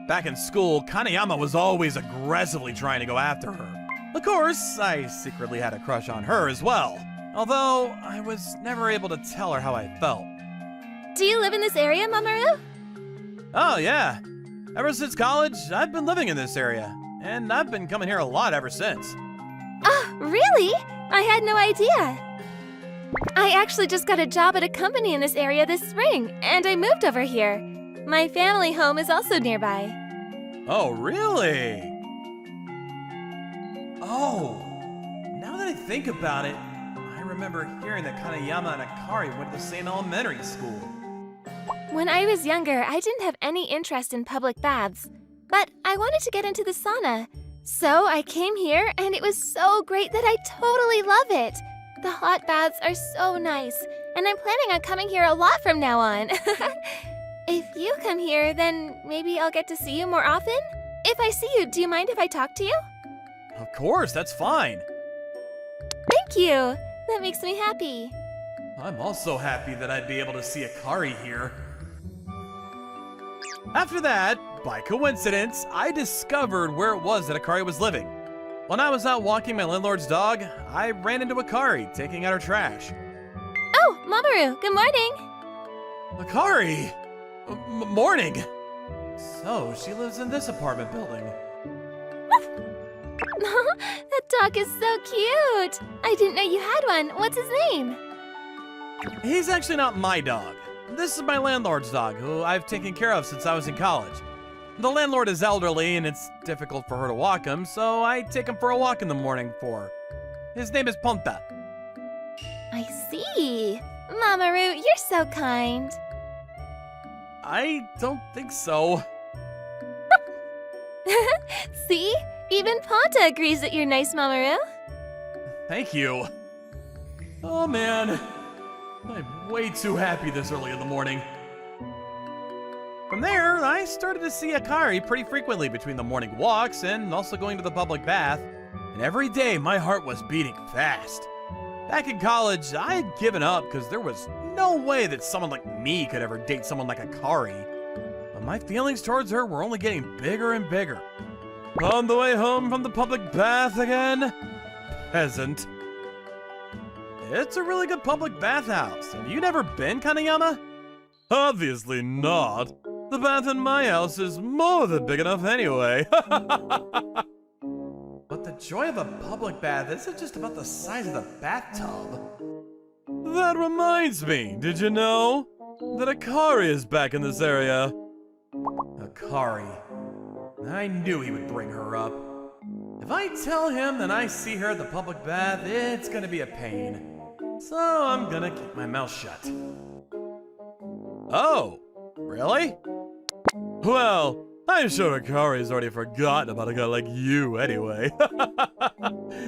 Back in school, Kaneyama was always aggressively trying to go after her. Of course, I secretly had a crush on her as well, although I was never able to tell her how I felt. Do you live in this area, Mamoru? Oh yeah, ever since college, I've been living in this area, and I've been coming here a lot ever since. Oh, really? I had no idea. I actually just got a job at a company in this area this spring, and I moved over here. My family home is also nearby. Oh, really? Oh, now that I think about it, I remember hearing that Kaneyama and Akari went to the same elementary school. When I was younger, I didn't have any interest in public baths, but I wanted to get into the sauna. So I came here, and it was so great that I totally love it. The hot baths are so nice, and I'm planning on coming here a lot from now on. If you come here, then maybe I'll get to see you more often? If I see you, do you mind if I talk to you? Of course, that's fine. Thank you. That makes me happy. I'm also happy that I'd be able to see Akari here. After that, by coincidence, I discovered where it was that Akari was living. When I was out walking my landlord's dog, I ran into Akari taking out her trash. Oh, Mamoru, good morning. Akari! Morning! So, she lives in this apartment building. That dog is so cute. I didn't know you had one. What's his name? He's actually not my dog. This is my landlord's dog, who I've taken care of since I was in college. The landlord is elderly, and it's difficult for her to walk him, so I take him for a walk in the morning for her. His name is Ponta. I see. Mamoru, you're so kind. I don't think so. See? Even Ponta agrees that you're nice, Mamoru. Thank you. Oh man, I'm way too happy this early in the morning. From there, I started to see Akari pretty frequently between the morning walks and also going to the public bath. And every day, my heart was beating fast. Back in college, I had given up because there was no way that someone like me could ever date someone like Akari. But my feelings towards her were only getting bigger and bigger. On the way home from the public bath again? Peasant. It's a really good public bathhouse. Have you never been, Kaneyama? Obviously not. The bath in my house is more than big enough anyway. But the joy of a public bath isn't just about the size of the bathtub. That reminds me, did you know that Akari is back in this area? Akari. I knew he would bring her up. If I tell him that I see her at the public bath, it's gonna be a pain. So I'm gonna keep my mouth shut. Oh, really? Well, I'm sure Akari's already forgotten about a guy like you anyway.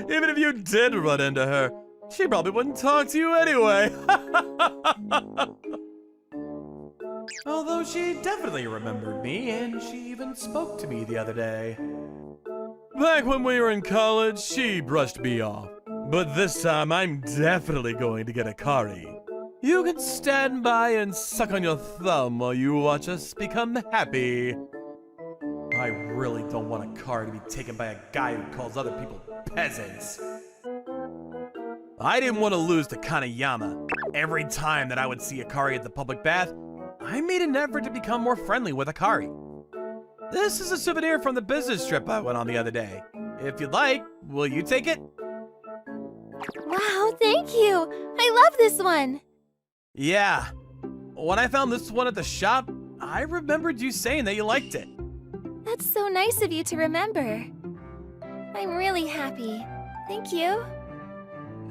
Even if you did run into her, she probably wouldn't talk to you anyway. Although she definitely remembered me, and she even spoke to me the other day. Back when we were in college, she brushed me off. But this time, I'm definitely going to get Akari. You can stand by and suck on your thumb while you watch us become happy. I really don't want Akari to be taken by a guy who calls other people peasants. I didn't want to lose to Kaneyama. Every time that I would see Akari at the public bath, I made an effort to become more friendly with Akari. This is a souvenir from the business trip I went on the other day. If you'd like, will you take it? Wow, thank you! I love this one! Yeah. When I found this one at the shop, I remembered you saying that you liked it. That's so nice of you to remember. I'm really happy. Thank you.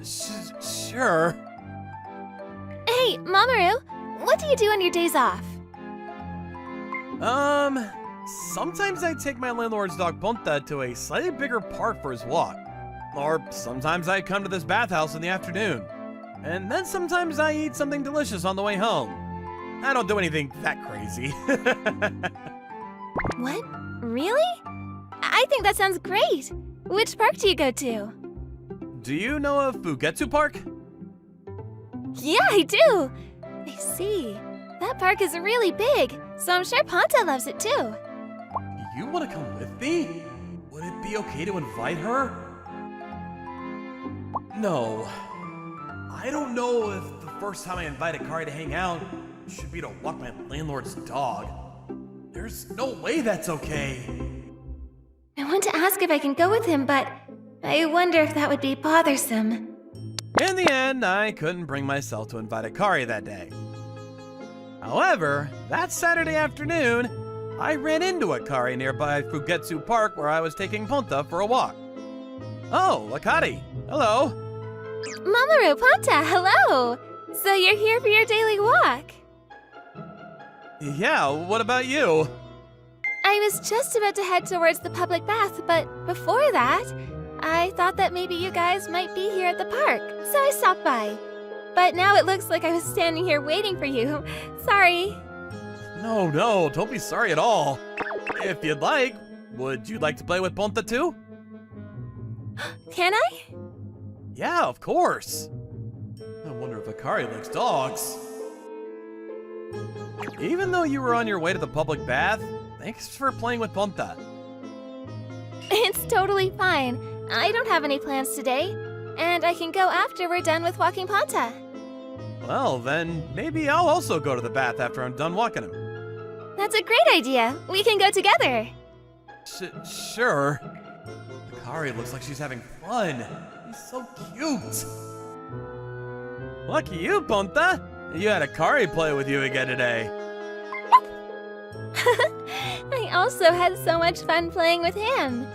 Sure. Hey, Mamoru, what do you do on your days off? Sometimes I take my landlord's dog Ponta to a slightly bigger park for his walk. Or sometimes I come to this bathhouse in the afternoon. And then sometimes I eat something delicious on the way home. I don't do anything that crazy. What? Really? I think that sounds great. Which park do you go to? Do you know of Fugetsu Park? Yeah, I do. I see. That park is really big, so I'm sure Ponta loves it too. You want to come with me? Would it be okay to invite her? No. I don't know if the first time I invite Akari to hang out should be to walk my landlord's dog. There's no way that's okay. I want to ask if I can go with him, but I wonder if that would be bothersome. In the end, I couldn't bring myself to invite Akari that day. However, that Saturday afternoon, I ran into Akari nearby Fugetsu Park where I was taking Ponta for a walk. Oh, Akari. Hello. Mamoru, Ponta, hello! So you're here for your daily walk? Yeah, what about you? I was just about to head towards the public bath, but before that, I thought that maybe you guys might be here at the park, so I stopped by. But now it looks like I was standing here waiting for you. Sorry. No, don't be sorry at all. If you'd like, would you like to play with Ponta too? Can I? Yeah, of course. I wonder if Akari likes dogs. Even though you were on your way to the public bath, thanks for playing with Ponta. It's totally fine. I don't have any plans today, and I can go after we're done with walking Ponta. Well, then maybe I'll also go to the bath after I'm done walking him. That's a great idea. We can go together. Sure. Akari looks like she's having fun. He's so cute. Lucky you, Ponta. You had Akari play with you again today. I also had so much fun playing with him.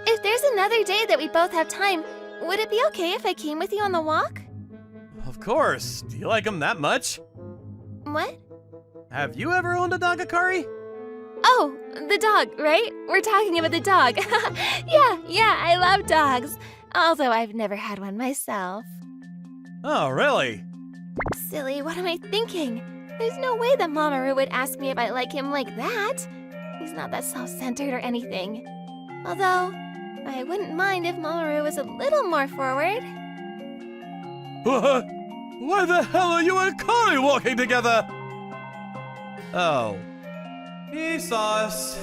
If there's another day that we both have time, would it be okay if I came with you on the walk? Of course. Do you like him that much? What? Have you ever owned a dog, Akari? Oh, the dog, right? We're talking about the dog. Yeah, I love dogs. Although I've never had one myself. Oh, really? Silly, what am I thinking? There's no way that Mamoru would ask me if I like him like that. He's not that self-centered or anything. Although, I wouldn't mind if Mamoru was a little more forward. What? Why the hell are you and Akari walking together? Oh. He saw us.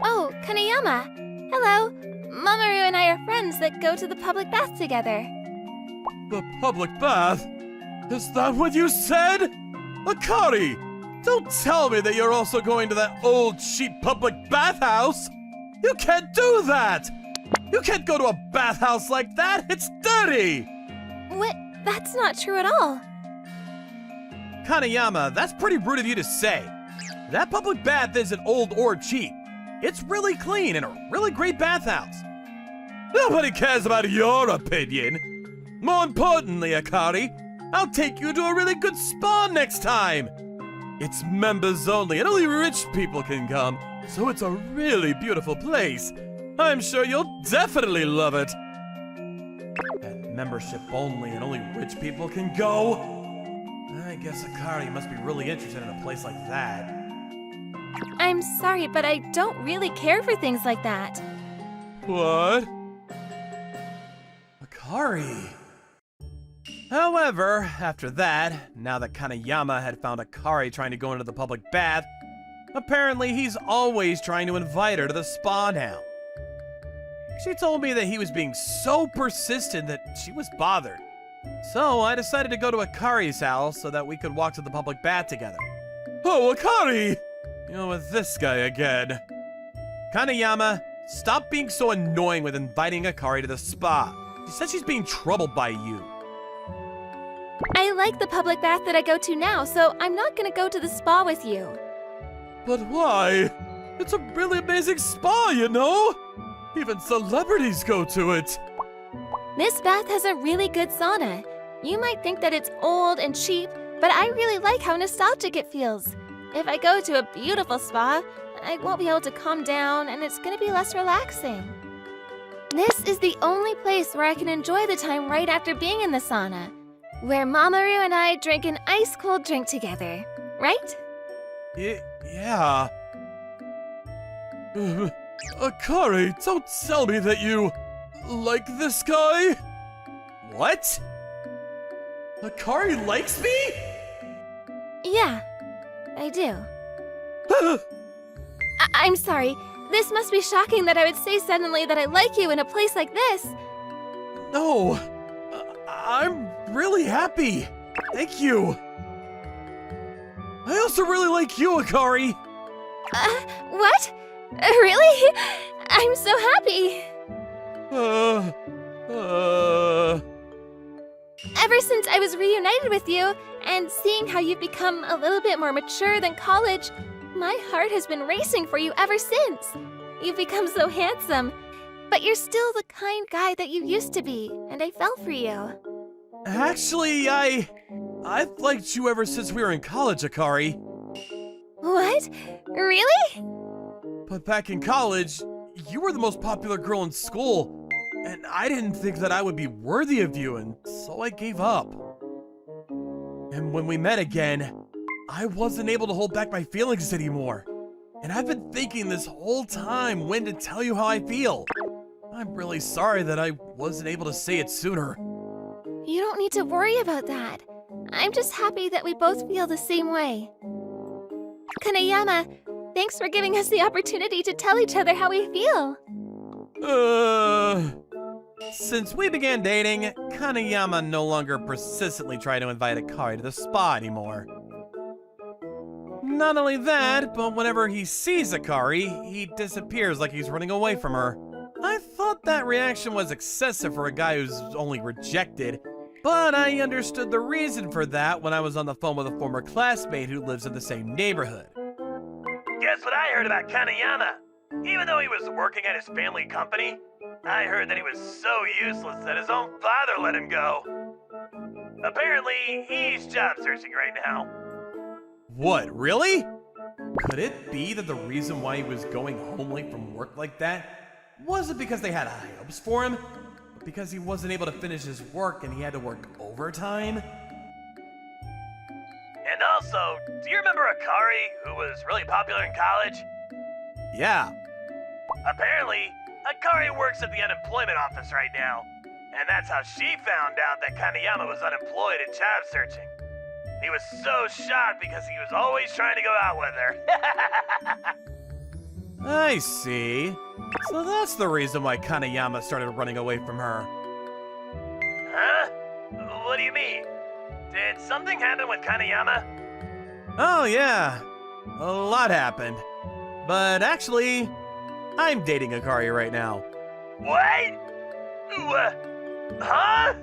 Oh, Kaneyama. Hello. Mamoru and I are friends that go to the public bath together. The public bath? Is that what you said? Akari! Don't tell me that you're also going to that old, cheap public bathhouse! You can't do that! You can't go to a bathhouse like that! It's dirty! What? That's not true at all. Kaneyama, that's pretty rude of you to say. That public bath isn't old or cheap. It's really clean and a really great bathhouse. Nobody cares about your opinion. More importantly, Akari, I'll take you to a really good spa next time. It's members only and only rich people can come, so it's a really beautiful place. I'm sure you'll definitely love it. Membership only and only rich people can go? I guess Akari must be really interested in a place like that. I'm sorry, but I don't really care for things like that. What? Akari. However, after that, now that Kanayama had found Akari trying to go into the public bath, apparently he's always trying to invite her to the spa now. She told me that he was being so persistent that she was bothered. So I decided to go to Akari's house so that we could walk to the public bath together. Oh, Akari! With this guy again. Kanayama, stop being so annoying with inviting Akari to the spa. She said she's being troubled by you. I like the public bath that I go to now, so I'm not gonna go to the spa with you. But why? It's a really amazing spa, you know? Even celebrities go to it. This bath has a really good sauna. You might think that it's old and cheap, but I really like how nostalgic it feels. If I go to a beautiful spa, I won't be able to calm down and it's gonna be less relaxing. This is the only place where I can enjoy the time right after being in the sauna, where Mamoru and I drink an ice-cold drink together, right? Yeah. Akari, don't tell me that you like this guy? What? Akari likes me? Yeah, I do. I'm sorry. This must be shocking that I would say suddenly that I like you in a place like this. No. I'm really happy. Thank you. I also really like you, Akari. What? Really? I'm so happy. Ever since I was reunited with you, and seeing how you've become a little bit more mature than college, my heart has been racing for you ever since. You've become so handsome, but you're still the kind guy that you used to be, and I fell for you. Actually, I've liked you ever since we were in college, Akari. What? Really? But back in college, you were the most popular girl in school, and I didn't think that I would be worthy of you, and so I gave up. And when we met again, I wasn't able to hold back my feelings anymore. And I've been thinking this whole time when to tell you how I feel. I'm really sorry that I wasn't able to say it sooner. You don't need to worry about that. I'm just happy that we both feel the same way. Kanayama, thanks for giving us the opportunity to tell each other how we feel. Since we began dating, Kanayama no longer persistently tried to invite Akari to the spa anymore. Not only that, but whenever he sees Akari, he disappears like he's running away from her. I thought that reaction was excessive for a guy who's only rejected, but I understood the reason for that when I was on the phone with a former classmate who lives in the same neighborhood. Guess what I heard about Kanayama? Even though he was working at his family company, I heard that he was so useless that his own father let him go. Apparently, he's job searching right now. What, really? Could it be that the reason why he was going home late from work like that wasn't because they had high hopes for him, but because he wasn't able to finish his work and he had to work overtime? And also, do you remember Akari, who was really popular in college? Yeah. Apparently, Akari works at the unemployment office right now, and that's how she found out that Kanayama was unemployed and job searching. He was so shocked because he was always trying to go out with her. I see. So that's the reason why Kanayama started running away from her. Huh? What do you mean? Did something happen with Kanayama? Oh yeah, a lot happened. But actually, I'm dating Akari right now. What? Huh?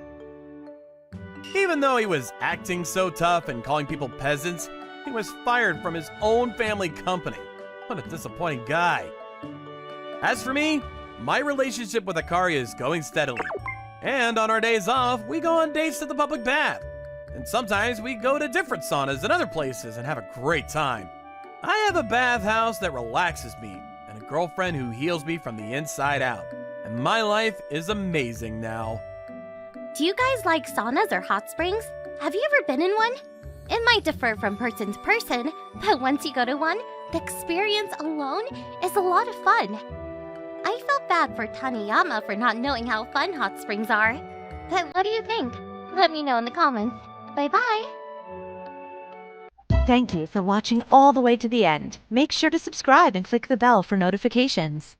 Even though he was acting so tough and calling people peasants, He was fired from his own family company. What a disappointing guy. As for me, my relationship with Akari is going steadily. And on our days off, we go on dates to the public bath. And sometimes we go to different saunas and other places and have a great time. I have a bathhouse that relaxes me and a girlfriend who heals me from the inside out. And my life is amazing now. Do you guys like saunas or hot springs? Have you ever been in one? It might differ from person to person, but once you go to one, the experience alone is a lot of fun. I felt bad for Taniyama for not knowing how fun hot springs are. But what do you think? Let me know in the comments. Bye-bye! Thank you for watching all the way to the end. Make sure to subscribe and click the bell for notifications.